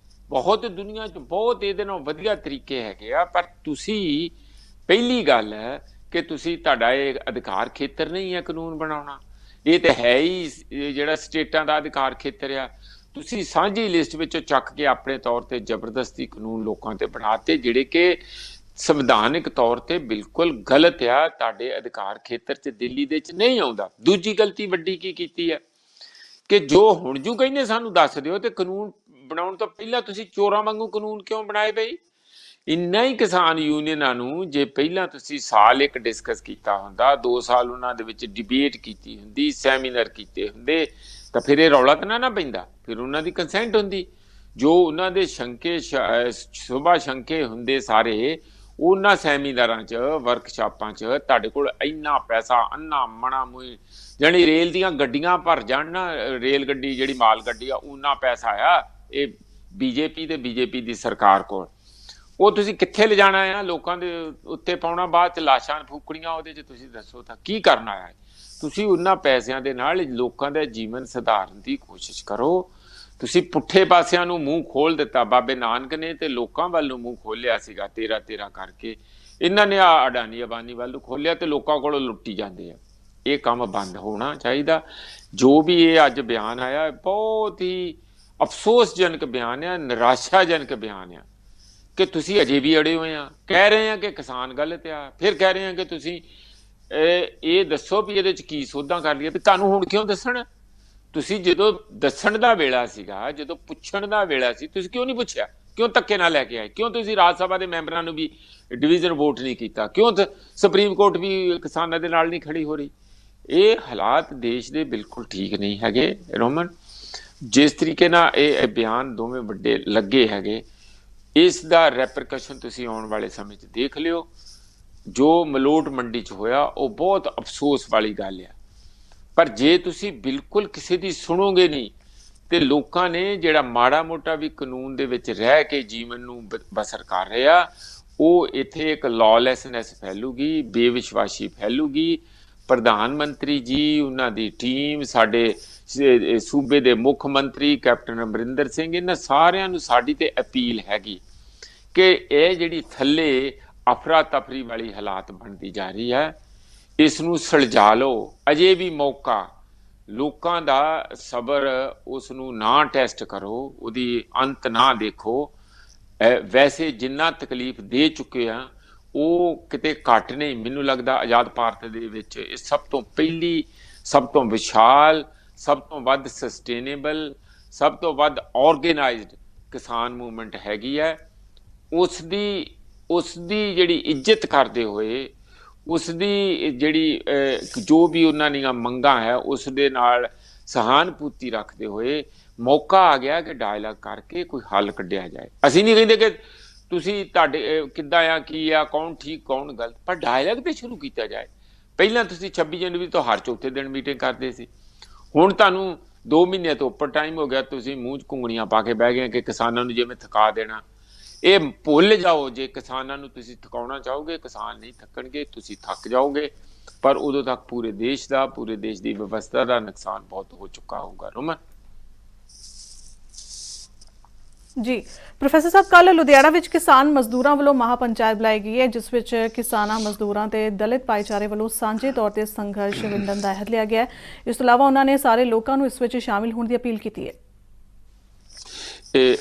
ਬਹੁਤ ਦੁਨੀਆ 'ਚ ਬਹੁਤ ਇਹਦੇ ਨਾਲ ਵਧੀਆ ਤਰੀਕੇ ਹੈਗੇ ਆ। ਪਰ ਤੁਸੀਂ, ਪਹਿਲੀ ਗੱਲ ਹੈ ਕਿ ਤੁਸੀਂ, ਤੁਹਾਡਾ ਇਹ ਅਧਿਕਾਰ ਖੇਤਰ ਨਹੀਂ ਹੈ ਕਾਨੂੰਨ ਬਣਾਉਣਾ। ਇਹ ਤਾਂ ਹੈ ਹੀ ਜਿਹੜਾ ਸਟੇਟਾਂ ਦਾ ਅਧਿਕਾਰ ਖੇਤਰ ਆ। ਤੁਸੀਂ ਸਾਂਝੀ ਲਿਸਟ ਵਿੱਚੋਂ ਚੱਕ ਕੇ ਆਪਣੇ ਤੌਰ ਤੇ ਜ਼ਬਰਦਸਤੀ ਕਾਨੂੰਨ ਲੋਕਾਂ ਤੇ ਬਣਾਤੇ, ਜਿਹੜੇ ਕਿ ਸੰਵਿਧਾਨਿਕ ਤੌਰ ਤੇ ਬਿਲਕੁਲ ਗਲਤ ਆ। ਤੁਹਾਡੇ ਅਧਿਕਾਰ ਖੇਤਰ 'ਚ ਦਿੱਲੀ ਦੇ 'ਚ ਨਹੀਂ ਆਉਂਦਾ। ਦੂਜੀ ਗਲਤੀ ਵੱਡੀ ਕੀ ਕੀਤੀ ਹੈ ਕਿ ਜੋ ਹੁਣ ਜੂ ਕਹਿੰਦੇ ਸਾਨੂੰ ਦੱਸ ਦਿਓ, ਤੇ ਕਾਨੂੰਨ ਬਣਾਉਣ ਤੋਂ ਪਹਿਲਾਂ ਤੁਸੀਂ ਚੋਰਾਂ ਵਾਂਗੂ ਕਾਨੂੰਨ ਕਿਉਂ ਬਣਾਏ ਬਈ? ਇੰਨਾ ਹੀ ਕਿਸਾਨ ਯੂਨੀਅਨਾਂ ਨੂੰ ਜੇ ਪਹਿਲਾਂ ਤੁਸੀਂ ਸਾਲ ਇੱਕ ਡਿਸਕਸ ਕੀਤਾ ਹੁੰਦਾ, 2 ਸਾਲ ਉਹਨਾਂ ਦੇ ਵਿੱਚ ਡਿਬੇਟ ਕੀਤੀ ਹੁੰਦੀ, ਸੈਮੀਨਾਰ ਕੀਤੇ ਹੁੰਦੇ, ਤਾਂ ਫਿਰ ਇਹ ਰੌਲਾ ਤਾਂ ਨਾ ਪੈਂਦਾ। ਫਿਰ ਉਹਨਾਂ ਦੀ ਕੰਸੈਂਟ ਹੁੰਦੀ। ਜੋ ਉਹਨਾਂ ਦੇ ਸ਼ੰਕੇ, ਸੁਭਾ ਸ਼ੰਕੇ ਹੁੰਦੇ ਸਾਰੇ, ਉਹਨਾਂ ਸੈਮੀਨਾਰਾਂ 'ਚ, ਵਰਕਸ਼ਾਪਾਂ 'ਚ ਤੁਹਾਡੇ ਕੋਲ ਇੰਨਾ ਪੈਸਾ, ਅੰਨਾ ਮਣਾ ਮੂੰਹ, ਜਾਣੀ ਰੇਲ ਦੀਆਂ ਗੱਡੀਆਂ ਭਰ ਜਾਣ ਨਾ, ਰੇਲ ਗੱਡੀ ਜਿਹੜੀ ਮਾਲ ਗੱਡੀ ਆ, ਉਹਨਾਂ ਪੈਸਾ ਆ ਇਹ ਬੀਜੇਪੀ ਤੇ ਬੀਜੇਪੀ ਦੀ ਸਰਕਾਰ ਕੋਲ। ਉਹ ਤੁਸੀਂ ਕਿੱਥੇ ਲਿਜਾਣਾ ਆ? ਲੋਕਾਂ ਦੇ ਉੱਤੇ ਪਾਉਣਾ, ਬਾਅਦ 'ਚ ਲਾਸ਼ਾਂ ਫੂਕਣੀਆਂ ਉਹਦੇ 'ਚ। ਤੁਸੀਂ ਦੱਸੋ ਤਾਂ ਕੀ ਕਰਨਾ ਆ? ਤੁਸੀਂ ਉਹਨਾਂ ਪੈਸਿਆਂ ਦੇ ਨਾਲ ਲੋਕਾਂ ਦਾ ਜੀਵਨ ਸੁਧਾਰਨ ਦੀ ਕੋਸ਼ਿਸ਼ ਕਰੋ। ਤੁਸੀਂ ਪੁੱਠੇ ਪਾਸਿਆਂ ਨੂੰ ਮੂੰਹ ਖੋਲ ਦਿੱਤਾ। ਬਾਬੇ ਨਾਨਕ ਨੇ ਤੇ ਲੋਕਾਂ ਵੱਲ ਨੂੰ ਮੂੰਹ ਖੋਲਿਆ ਸੀਗਾ, ਤੇਰਾ ਤੇਰਾ ਕਰਕੇ। ਇਹਨਾਂ ਨੇ ਆ ਅਡਾਨੀ ਅਬਾਨੀ ਵੱਲ ਨੂੰ ਖੋਲਿਆ ਤੇ ਲੋਕਾਂ ਕੋਲੋਂ ਲੁੱਟੀ ਜਾਂਦੇ ਆ। ਇਹ ਕੰਮ ਬੰਦ ਹੋਣਾ ਚਾਹੀਦਾ। ਜੋ ਵੀ ਇਹ ਅੱਜ ਬਿਆਨ ਆਇਆ, ਬਹੁਤ ਹੀ ਅਫਸੋਸਜਨਕ ਬਿਆਨ ਆ, ਨਿਰਾਸ਼ਾਜਨਕ ਬਿਆਨ ਆ ਕਿ ਤੁਸੀਂ ਅਜੇ ਵੀ ਅੜੇ ਹੋਏ ਆ। ਕਹਿ ਰਹੇ ਆ ਕਿ ਕਿਸਾਨ ਗਲਤ ਆ, ਫਿਰ ਕਹਿ ਰਹੇ ਆ ਕਿ ਤੁਸੀਂ ਇਹ ਦੱਸੋ ਵੀ ਇਹਦੇ 'ਚ ਕੀ ਸੋਧਾਂ ਕਰ ਲਈਏ। ਵੀ ਤੁਹਾਨੂੰ ਹੁਣ ਕਿਉਂ ਦੱਸਣ? ਤੁਸੀਂ ਜਦੋਂ ਦੱਸਣ ਦਾ ਵੇਲਾ ਸੀਗਾ, ਜਦੋਂ ਪੁੱਛਣ ਦਾ ਵੇਲਾ ਸੀ, ਤੁਸੀਂ ਕਿਉਂ ਨਹੀਂ ਪੁੱਛਿਆ? ਕਿਉਂ ਧੱਕੇ ਨਾਲ ਲੈ ਕੇ ਆਏ? ਕਿਉਂ ਤੁਸੀਂ ਰਾਜ ਸਭਾ ਦੇ ਮੈਂਬਰਾਂ ਨੂੰ ਵੀ ਡਿਵੀਜ਼ਨ ਵੋਟ ਨਹੀਂ ਕੀਤਾ? ਕਿਉਂ ਸੁਪਰੀਮ ਕੋਰਟ ਵੀ ਕਿਸਾਨਾਂ ਦੇ ਨਾਲ ਨਹੀਂ ਖੜੀ ਹੋ ਰਹੀ? ਇਹ ਹਾਲਾਤ ਦੇਸ਼ ਦੇ ਬਿਲਕੁਲ ਠੀਕ ਨਹੀਂ ਹੈਗੇ ਰੋਮਨ। ਜਿਸ ਤਰੀਕੇ ਨਾਲ ਇਹ ਬਿਆਨ ਦੋਵੇਂ ਵੱਡੇ ਲੱਗੇ ਹੈਗੇ, ਇਸ ਦਾ ਰੈਪਰਕਸ਼ਨ ਤੁਸੀਂ ਆਉਣ ਵਾਲੇ ਸਮੇਂ 'ਚ ਦੇਖ ਲਿਓ। ਜੋ ਮਲੋਟ ਮੰਡੀ 'ਚ ਹੋਇਆ ਉਹ ਬਹੁਤ ਅਫਸੋਸ ਵਾਲੀ ਗੱਲ ਆ। ਪਰ ਜੇ ਤੁਸੀਂ ਬਿਲਕੁਲ ਕਿਸੇ ਦੀ ਸੁਣੋਗੇ ਨਹੀਂ ਤੇ ਲੋਕਾਂ ਨੇ ਜਿਹੜਾ ਮਾੜਾ ਮੋਟਾ ਵੀ ਕਾਨੂੰਨ ਦੇ ਵਿੱਚ ਰਹਿ ਕੇ ਜੀਵਨ ਨੂੰ ਬਸਰ ਕਰ ਰਿਹਾ, ਉਹ ਇੱਥੇ ਇੱਕ ਲੌਲੈਸਨੈਸ ਫੈਲੂਗੀ, ਬੇਵਿਸ਼ਵਾਸੀ ਫੈਲੂਗੀ। ਪ੍ਰਧਾਨ ਮੰਤਰੀ ਜੀ, ਉਹਨਾਂ ਦੀ ਟੀਮ, ਸਾਡੇ ਸੂਬੇ ਦੇ ਮੁੱਖ ਮੰਤਰੀ ਕੈਪਟਨ ਅਮਰਿੰਦਰ ਸਿੰਘ, ਇਹਨਾਂ ਸਾਰਿਆਂ ਨੂੰ ਸਾਡੀ ਤੇ ਅਪੀਲ ਹੈਗੀ ਕਿ ਇਹ ਜਿਹੜੀ ਥੱਲੇ ਅਫਰਾ ਤਫਰੀ ਵਾਲੀ ਹਾਲਾਤ ਬਣਦੀ ਜਾ ਰਹੀ ਹੈ, ਇਸ ਨੂੰ ਸੁਲਝਾ ਲਓ। ਅਜੇ ਵੀ ਮੌਕਾ। ਲੋਕਾਂ ਦਾ ਸਬਰ, ਉਸ ਨੂੰ ਨਾ ਟੈਸਟ ਕਰੋ, ਉਹਦੀ ਅੰਤ ਨਾ ਦੇਖੋ। ਵੈਸੇ ਜਿੰਨਾ ਤਕਲੀਫ ਦੇ ਚੁੱਕੇ ਆ ਉਹ ਕਿਤੇ ਘੱਟ ਨਹੀਂ। ਮੈਨੂੰ ਲੱਗਦਾ ਆਜ਼ਾਦ ਭਾਰਤ ਦੇ ਵਿੱਚ ਇਹ ਸਭ ਤੋਂ ਪਹਿਲੀ, ਸਭ ਤੋਂ ਵਿਸ਼ਾਲ, ਸਭ ਤੋਂ ਵੱਧ ਸਸਟੇਨੇਬਲ, ਸਭ ਤੋਂ ਵੱਧ ਆਰਗੇਨਾਈਜ਼ਡ ਕਿਸਾਨ ਮੂਵਮੈਂਟ ਹੈਗੀ ਹੈ। ਉਸ ਦੀ ਜਿਹੜੀ ਇੱਜ਼ਤ ਕਰਦੇ ਹੋਏ, ਉਸ ਦੀ ਜਿਹੜੀ ਜੋ ਵੀ ਉਹਨਾਂ ਦੀਆਂ ਮੰਗਾਂ ਹੈ ਉਸ ਦੇ ਨਾਲ ਸਹਾਨਭੂਤੀ ਰੱਖਦੇ ਹੋਏ ਮੌਕਾ ਆ ਗਿਆ ਕਿ ਡਾਇਲਾਗ ਕਰਕੇ ਕੋਈ ਹੱਲ ਕੱਢਿਆ ਜਾਏ। ਅਸੀਂ ਨਹੀਂ ਕਹਿੰਦੇ ਕਿ ਤੁਸੀਂ ਤੁਹਾਡੇ ਕਿੱਦਾਂ ਆ, ਕੀ ਆ, ਕੌਣ ਠੀਕ ਕੌਣ ਗਲਤ, ਪਰ ਡਾਇਲਾਗ ਤੇ ਸ਼ੁਰੂ ਕੀਤਾ ਜਾਏ। ਪਹਿਲਾਂ ਤੁਸੀਂ 26 ਜਨਵਰੀ ਤੋਂ ਹਰ ਚੌਥੇ ਦਿਨ ਮੀਟਿੰਗ ਕਰਦੇ ਸੀ, ਹੁਣ ਤੁਹਾਨੂੰ 2 ਮਹੀਨੇ ਤੋਂ ਉੱਪਰ ਟਾਈਮ ਹੋ ਗਿਆ, ਤੁਸੀਂ ਮੂੰਹ 'ਚ ਘੁੰਗਣੀਆਂ ਪਾ ਕੇ ਬਹਿ ਗਏ ਕਿ ਕਿਸਾਨਾਂ ਨੂੰ ਜਿਵੇਂ ਥਕਾ ਦੇਣਾ। ਇਹ ਭੁੱਲ ਜਾਓ, ਜੇ ਕਿਸਾਨਾਂ ਨੂੰ ਤੁਸੀਂ ਥਕਾਉਣਾ ਚਾਹੋਗੇ, ਕਿਸਾਨ ਨਹੀਂ ਥੱਕਣਗੇ, ਤੁਸੀਂ ਥੱਕ ਜਾਓਗੇ, ਪਰ ਉਦੋਂ ਤੱਕ ਪੂਰੇ ਦੇਸ਼ ਦੀ ਵਿਵਸਥਾ ਦਾ ਨੁਕਸਾਨ ਬਹੁਤ ਹੋ ਚੁੱਕਾ ਹੋਊਗਾ। ਰੋਮਨ ਜੀ ਪ੍ਰੋਫੈਸਰ ਸਾਹਿਬ, ਕੱਲ ਲੁਧਿਆਣਾ ਵਿੱਚ ਕਿਸਾਨ ਮਜ਼ਦੂਰਾਂ ਵੱਲੋਂ ਮਹਾਪੰਚਾਇਤ ਬੁਲਾਈ ਗਈ ਹੈ, ਜਿਸ ਵਿੱਚ ਕਿਸਾਨਾਂ, ਮਜ਼ਦੂਰਾਂ ਤੇ ਦਲਿਤ ਭਾਈਚਾਰੇ ਵੱਲੋਂ ਸਾਂਝੇ ਤੌਰ ਤੇ ਸੰਘਰਸ਼ ਵੰਡਣ ਦਾ ਅਹਿਦ ਲਿਆ ਗਿਆ। ਇਸ ਤੋਂ ਇਲਾਵਾ ਉਹਨਾਂ ਨੇ ਸਾਰੇ ਲੋਕਾਂ ਨੂੰ ਇਸ ਵਿੱਚ ਸ਼ਾਮਿਲ ਹੋਣ ਦੀ ਅਪੀਲ ਕੀਤੀ ਹੈ।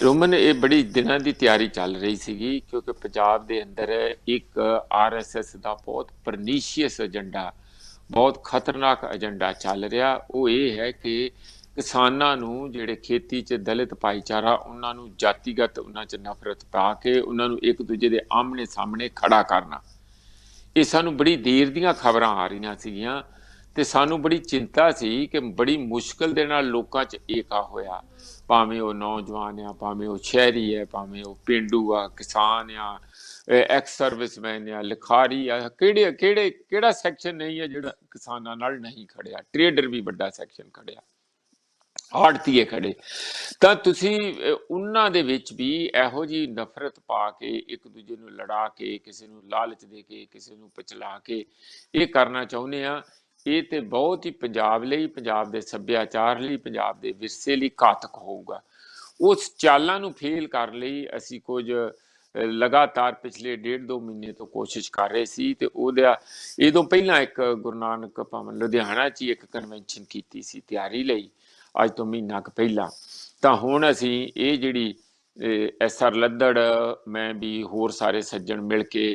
ਰੋਮਨ, ਇਹ ਬੜੀ ਦਿਨਾਂ ਦੀ ਤਿਆਰੀ ਚੱਲ ਰਹੀ ਸੀਗੀ, ਕਿਉਂਕਿ ਪੰਜਾਬ ਦੇ ਅੰਦਰ ਇੱਕ RSS ਦਾ ਬਹੁਤ ਪਰਨੀਸ਼ੀਅਸ ਏਜੰਡਾ, ਬਹੁਤ ਖਤਰਨਾਕ ਏਜੰਡਾ ਚੱਲ ਰਿਹਾ। ਉਹ ਇਹ ਹੈ ਕਿ ਕਿਸਾਨਾਂ ਨੂੰ, ਜਿਹੜੇ ਖੇਤੀ 'ਚ ਦਲਿਤ ਭਾਈਚਾਰਾ, ਉਹਨਾਂ ਨੂੰ ਜਾਤੀਗਤ ਉਹਨਾਂ 'ਚ ਨਫ਼ਰਤ ਪਾ ਕੇ ਉਹਨਾਂ ਨੂੰ ਇੱਕ ਦੂਜੇ ਦੇ ਆਮਣੇ ਸਾਹਮਣੇ ਖੜਾ ਕਰਨਾ। ਇਹ ਸਾਨੂੰ ਬੜੀ ਦੇਰ ਦੀਆਂ ਖਬਰਾਂ ਆ ਰਹੀਆਂ ਸੀਗੀਆਂ ਤੇ ਸਾਨੂੰ ਬੜੀ ਚਿੰਤਾ ਸੀ ਕਿ ਬੜੀ ਮੁਸ਼ਕਲ ਦੇ ਨਾਲ ਲੋਕਾਂ 'ਚ ਏਕਾ ਹੋਇਆ, ਭਾਵੇਂ ਉਹ ਨੌਜਵਾਨ ਆ, ਭਾਵੇਂ ਉਹ ਸ਼ਹਿਰੀ ਹੈ, ਭਾਵੇਂ ਉਹ ਪੇਂਡੂ ਆ, ਕਿਸਾਨ ਆ, ਐਕਸ ਸਰਵਿਸਮੈਨ ਆ, ਲਿਖਾਰੀ ਆ, ਕਿਹੜਾ ਸੈਕਸ਼ਨ ਨਹੀਂ ਹੈ ਜਿਹੜਾ ਕਿਸਾਨਾਂ ਨਾਲ ਨਹੀਂ ਖੜਿਆ। ਟਰੇਡਰ ਵੀ ਵੱਡਾ ਸੈਕਸ਼ਨ ਖੜਿਆ, ਆੜਤੀਏ ਖੜੇ। ਤਾਂ ਤੁਸੀਂ ਉਹਨਾਂ ਦੇ ਵਿੱਚ ਵੀ ਇਹੋ ਜਿਹੀ ਨਫ਼ਰਤ ਪਾ ਕੇ, ਇੱਕ ਦੂਜੇ ਨੂੰ ਲੜਾ ਕੇ, ਕਿਸੇ ਨੂੰ ਲਾਲਚ ਦੇ ਕੇ, ਕਿਸੇ ਨੂੰ ਪਚਲਾ ਕੇ ਇਹ ਕਰਨਾ ਚਾਹੁੰਦੇ ਆ। ਇਹ ਤੇ ਬਹੁਤ ਹੀ ਪੰਜਾਬ ਲਈ, ਪੰਜਾਬ ਦੇ ਸੱਭਿਆਚਾਰ ਲਈ, ਪੰਜਾਬ ਦੇ ਵਿਰਸੇ ਲਈ ਘਾਤਕ ਹੋਊਗਾ। ਉਸ ਚਾਲਾਂ ਨੂੰ ਫੇਲ ਕਰਨ ਲਈ ਅਸੀਂ ਕੁਝ ਲਗਾਤਾਰ ਪਿਛਲੇ 1.5-2 ਮਹੀਨੇ ਤੋਂ ਕੋਸ਼ਿਸ਼ ਕਰ ਰਹੇ ਸੀ, ਤੇ ਇਹ ਤੋਂ ਪਹਿਲਾਂ ਇੱਕ ਗੁਰੂ ਨਾਨਕ ਭਵਨ ਲੁਧਿਆਣਾ 'ਚ ਹੀ ਇੱਕ ਕਨਵੈਨਸ਼ਨ ਕੀਤੀ ਸੀ ਤਿਆਰੀ ਲਈ, ਅੱਜ ਤੋਂ ਮਹੀਨਾ ਕੁ ਪਹਿਲਾਂ। ਤਾਂ ਹੁਣ ਅਸੀਂ ਇਹ ਜਿਹੜੀ SR ਲੱਦੜ, ਮੈਂ ਵੀ, ਹੋਰ ਸਾਰੇ ਸੱਜਣ ਮਿਲ ਕੇ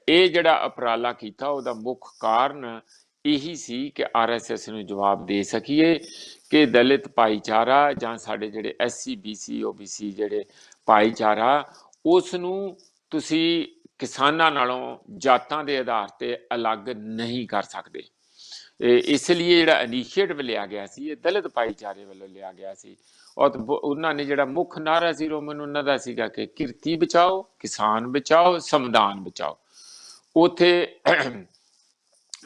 ਇਹ ਜਿਹੜਾ ਉਪਰਾਲਾ ਕੀਤਾ, ਉਹਦਾ ਮੁੱਖ ਕਾਰਨ ਇਹੀ ਸੀ ਕਿ RSS ਨੂੰ ਜਵਾਬ ਦੇ ਸਕੀਏ ਕਿ ਦਲਿਤ ਭਾਈਚਾਰਾ ਜਾਂ ਸਾਡੇ ਜਿਹੜੇ SC BC OBC ਜਿਹੜੇ ਭਾਈਚਾਰਾ, ਉਸ ਨੂੰ ਤੁਸੀਂ ਕਿਸਾਨਾਂ ਨਾਲੋਂ ਜਾਤਾਂ ਦੇ ਆਧਾਰ ਤੇ ਅਲੱਗ ਨਹੀਂ ਕਰ ਸਕਦੇ। ਇਸ ਲਈ ਜਿਹੜਾ ਇਨੀਸ਼ੀਏਟਿਵ ਲਿਆ ਗਿਆ ਸੀ, ਇਹ ਦਲਿਤ ਭਾਈਚਾਰੇ ਵੱਲੋਂ ਲਿਆ ਗਿਆ ਸੀ। ਔਰ ਉਹਨਾਂ ਨੇ ਜਿਹੜਾ ਮੁੱਖ ਨਾਰਾ ਸੀ ਰੋਮਨ, ਉਹਨਾਂ ਦਾ ਸੀਗਾ ਕਿ ਕਿਰਤੀ ਬਚਾਓ, ਕਿਸਾਨ ਬਚਾਓ, ਸੰਵਿਧਾਨ ਬਚਾਓ। ਉੱਥੇ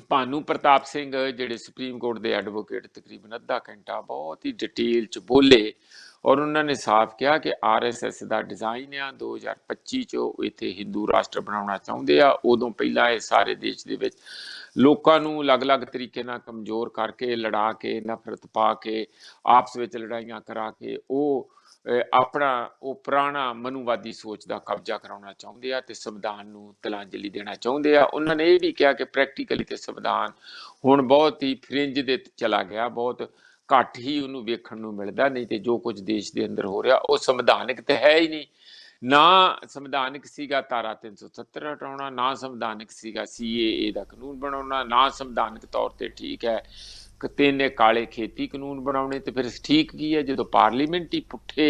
ਭਾਨੂ ਪ੍ਰਤਾਪ ਸਿੰਘ, ਜਿਹੜੇ ਸੁਪਰੀਮ ਕੋਰਟ ਦੇ ਐਡਵੋਕੇਟ, ਤਕਰੀਬਨ ਅੱਧਾ ਘੰਟਾ ਬਹੁਤ ਹੀ ਡਿਟੇਲ 'ਚ ਬੋਲੇ, ਔਰ ਉਹਨਾਂ ਨੇ ਸਾਫ਼ ਕਿਹਾ ਕਿ RSS ਦਾ ਡਿਜ਼ਾਈਨ ਆ 2025 'ਚ ਉਹ ਇੱਥੇ ਹਿੰਦੂ ਰਾਸ਼ਟਰ ਬਣਾਉਣਾ ਚਾਹੁੰਦੇ ਆ। ਉਦੋਂ ਪਹਿਲਾਂ ਇਹ ਸਾਰੇ ਦੇਸ਼ ਦੇ ਵਿੱਚ ਲੋਕਾਂ ਨੂੰ ਅਲੱਗ-ਅਲੱਗ ਤਰੀਕੇ ਨਾਲ ਕਮਜ਼ੋਰ ਕਰਕੇ, ਲੜਾ ਕੇ, ਨਫ਼ਰਤ ਪਾ ਕੇ, ਆਪਸ ਵਿੱਚ ਲੜਾਈਆਂ ਕਰਾ ਕੇ ਉਹ ਆਪਣਾ ਉਹ ਪੁਰਾਣਾ ਮਨੂਵਾਦੀ ਸੋਚ ਦਾ ਕਬਜ਼ਾ ਕਰਾਉਣਾ ਚਾਹੁੰਦੇ ਆ ਤੇ ਸੰਵਿਧਾਨ ਨੂੰ ਤਿਲਾਂਜਲੀ ਦੇਣਾ ਚਾਹੁੰਦੇ ਆ। ਉਹਨਾਂ ਨੇ ਇਹ ਵੀ ਕਿਹਾ ਕਿ ਪ੍ਰੈਕਟੀਕਲੀ ਤੇ ਸੰਵਿਧਾਨ ਹੁਣ ਬਹੁਤ ਹੀ ਫਰਿੰਜ ਦੇ ਚਲਾ ਗਿਆ, ਬਹੁਤ ਘੱਟ ਹੀ ਉਹਨੂੰ ਵੇਖਣ ਨੂੰ ਮਿਲਦਾ, ਨਹੀਂ ਤੇ ਜੋ ਕੁਝ ਦੇਸ਼ ਦੇ ਅੰਦਰ ਹੋ ਰਿਹਾ ਉਹ ਸੰਵਿਧਾਨਿਕ ਤੇ ਹੈ ਹੀ ਨਹੀਂ। ਨਾ ਸੰਵਿਧਾਨਿਕ ਸੀਗਾ ਧਾਰਾ 370 ਹਟਾਉਣਾ, ਨਾ ਸੰਵਿਧਾਨਿਕ ਸੀਗਾ CAA ਦਾ ਕਾਨੂੰਨ ਬਣਾਉਣਾ, ਨਾ ਸੰਵਿਧਾਨਿਕ ਤੌਰ ਤੇ ਠੀਕ ਹੈ ਤਿੰਨ ਕਾਲੇ ਖੇਤੀ ਕਾਨੂੰਨ ਬਣਾਉਣੇ। ਤੇ ਫਿਰ ਠੀਕ ਕੀ ਹੈ, ਜਦੋਂ ਪਾਰਲੀਮੈਂਟ ਹੀ ਪੁੱਠੇ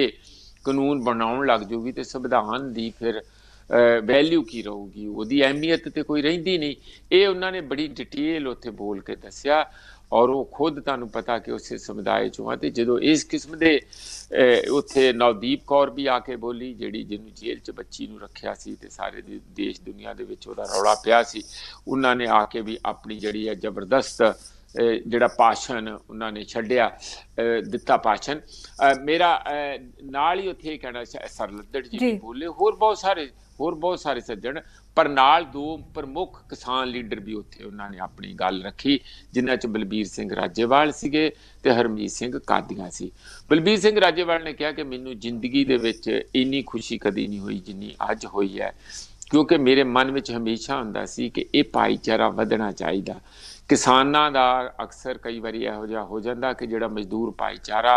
ਕਾਨੂੰਨ ਬਣਾਉਣ ਲੱਗ ਜੂਗੀ ਤੇ ਸੰਵਿਧਾਨ ਦੀ ਫਿਰ ਵੈਲਿਊ ਕੀ ਰਹੂਗੀ, ਉਹਦੀ ਅਹਿਮੀਅਤ ਤੇ ਕੋਈ ਰਹਿੰਦੀ ਨਹੀਂ। ਇਹ ਉਹਨਾਂ ਨੇ ਬੜੀ ਡਿਟੇਲ ਉੱਥੇ ਬੋਲ ਕੇ ਦੱਸਿਆ, ਔਰ ਉਹ ਖੁਦ ਤੁਹਾਨੂੰ ਪਤਾ ਕਿ ਉਸੇ ਸਮੁਦਾਇ 'ਚੋਂ ਆ। ਤੇ ਜਦੋਂ ਇਸ ਕਿਸਮ ਦੇ ਉੱਥੇ ਨਵਦੀਪ ਕੌਰ ਵੀ ਆ ਕੇ ਬੋਲੀ, ਜਿਹੜੀ ਜਿਹਨੂੰ ਜੇਲ੍ਹ 'ਚ ਬੱਚੀ ਨੂੰ ਰੱਖਿਆ ਸੀ ਤੇ ਸਾਰੇ ਦੇਸ਼ ਦੁਨੀਆ ਦੇ ਵਿੱਚ ਉਹਦਾ ਰੌਲਾ ਪਿਆ ਸੀ, ਉਹਨਾਂ ਨੇ ਆ ਕੇ ਵੀ ਆਪਣੀ ਜਿਹੜੀ ਹੈ ਜ਼ਬਰਦਸਤ ਜਿਹੜਾ ਭਾਸ਼ਣ ਉਹਨਾਂ ਨੇ ਛੱਡਿਆ, ਦਿੱਤਾ ਭਾਸ਼ਣ। ਮੇਰਾ ਨਾਲ ਹੀ ਉੱਥੇ ਇਹ ਕਹਿਣਾ, SR ਲੱਦੜ ਜੀ ਵੀ ਬੋਲੇ, ਹੋਰ ਬਹੁਤ ਸਾਰੇ ਸੱਜਣ, ਪਰ ਨਾਲ 2 ਪ੍ਰਮੁੱਖ ਕਿਸਾਨ ਲੀਡਰ ਵੀ ਉੱਥੇ ਉਹਨਾਂ ਨੇ ਆਪਣੀ ਗੱਲ ਰੱਖੀ, ਜਿਨ੍ਹਾਂ 'ਚ ਬਲਬੀਰ ਸਿੰਘ ਰਾਜੇਵਾਲ ਸੀਗੇ ਤੇ ਹਰਮੀਤ ਸਿੰਘ ਕਾਦੀਆਂ ਸੀ। ਬਲਬੀਰ ਸਿੰਘ ਰਾਜੇਵਾਲ ਨੇ ਕਿਹਾ ਕਿ ਮੈਨੂੰ ਜ਼ਿੰਦਗੀ ਦੇ ਵਿੱਚ ਇੰਨੀ ਖੁਸ਼ੀ ਕਦੀ ਨਹੀਂ ਹੋਈ ਜਿੰਨੀ ਅੱਜ ਹੋਈ ਹੈ, ਕਿਉਂਕਿ ਮੇਰੇ ਮਨ ਵਿੱਚ ਹਮੇਸ਼ਾ ਹੁੰਦਾ ਸੀ ਕਿ ਇਹ ਭਾਈਚਾਰਾ ਵਧਣਾ ਚਾਹੀਦਾ। ਕਿਸਾਨਾਂ ਦਾ ਅਕਸਰ ਕਈ ਵਾਰੀ ਇਹੋ ਜਿਹਾ ਹੋ ਜਾਂਦਾ ਕਿ ਜਿਹੜਾ ਮਜ਼ਦੂਰ ਭਾਈਚਾਰਾ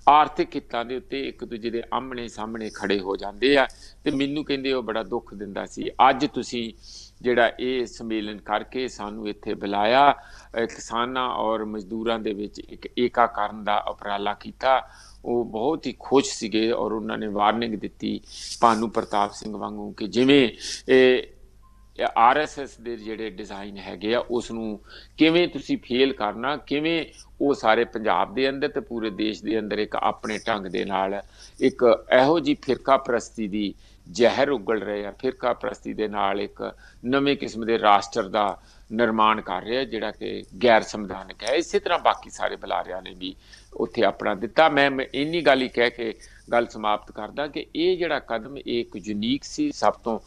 ਆਰਥਿਕ ਹਿੱਤਾਂ ਦੇ ਉੱਤੇ ਇੱਕ ਦੂਜੇ ਦੇ ਆਮਣੇ ਸਾਹਮਣੇ ਖੜੇ ਹੋ ਜਾਂਦੇ ਆ, ਤੇ ਮੈਨੂੰ ਕਹਿੰਦੇ ਉਹ ਬੜਾ ਦੁੱਖ ਦਿੰਦਾ ਸੀ। ਅੱਜ ਤੁਸੀਂ ਜਿਹੜਾ ਇਹ ਸੰਮੇਲਨ ਕਰਕੇ ਸਾਨੂੰ ਇੱਥੇ ਬੁਲਾਇਆ, ਕਿਸਾਨਾਂ ਔਰ ਮਜ਼ਦੂਰਾਂ ਦੇ ਵਿੱਚ ਇੱਕ ਏਕਾ ਕਰਨ ਦਾ ਉਪਰਾਲਾ ਕੀਤਾ। ਉਹ ਬਹੁਤ ਹੀ ਖੁਸ਼ ਸੀਗੇ ਔਰ ਉਹਨਾਂ ਨੇ ਵਾਰਨਿੰਗ ਦਿੱਤੀ ਭਾਨੂ ਪ੍ਰਤਾਪ ਸਿੰਘ ਵਾਂਗੂ ਕਿ ਜਿਵੇਂ RSS ਦੇ ਜਿਹੜੇ ਡਿਜ਼ਾਈਨ ਹੈਗੇ ਆ ਉਸ ਨੂੰ ਕਿਵੇਂ ਤੁਸੀਂ ਫੇਲ ਕਰਨਾ, ਕਿਵੇਂ ਉਹ ਸਾਰੇ ਪੰਜਾਬ ਦੇ ਅੰਦਰ ਤੇ ਪੂਰੇ ਦੇਸ਼ ਦੇ ਅੰਦਰ ਇੱਕ ਆਪਣੇ ਢੰਗ ਦੇ ਨਾਲ ਇੱਕ ਇਹੋ ਜਿਹੀ ਫਿਰਕਾ ਪ੍ਰਸਤੀ ਦੀ ਜ਼ਹਿਰ ਉਗਲ ਰਹੇ ਆ, ਫਿਰਕਾ ਪ੍ਰਸਤੀ ਦੇ ਨਾਲ ਇੱਕ ਨਵੇਂ ਕਿਸਮ ਦੇ ਰਾਸ਼ਟਰ ਦਾ ਨਿਰਮਾਣ ਕਰ ਰਿਹਾ ਜਿਹੜਾ ਕਿ ਗੈਰ ਸੰਵਿਧਾਨਕ ਹੈ। ਇਸੇ ਤਰ੍ਹਾਂ ਬਾਕੀ ਸਾਰੇ ਬੁਲਾਰਿਆਂ ਨੇ ਵੀ ਉੱਥੇ ਆਪਣਾ ਦਿੱਤਾ। ਮੈਂ ਇੰਨੀ ਗੱਲ ਹੀ ਕਹਿ ਕੇ ਗੱਲ ਸਮਾਪਤ ਕਰਦਾ ਕਿ ਇਹ ਜਿਹੜਾ ਕਦਮ ਇਹ ਇੱਕ ਯੂਨੀਕ ਸੀ, ਸਭ ਤੋਂ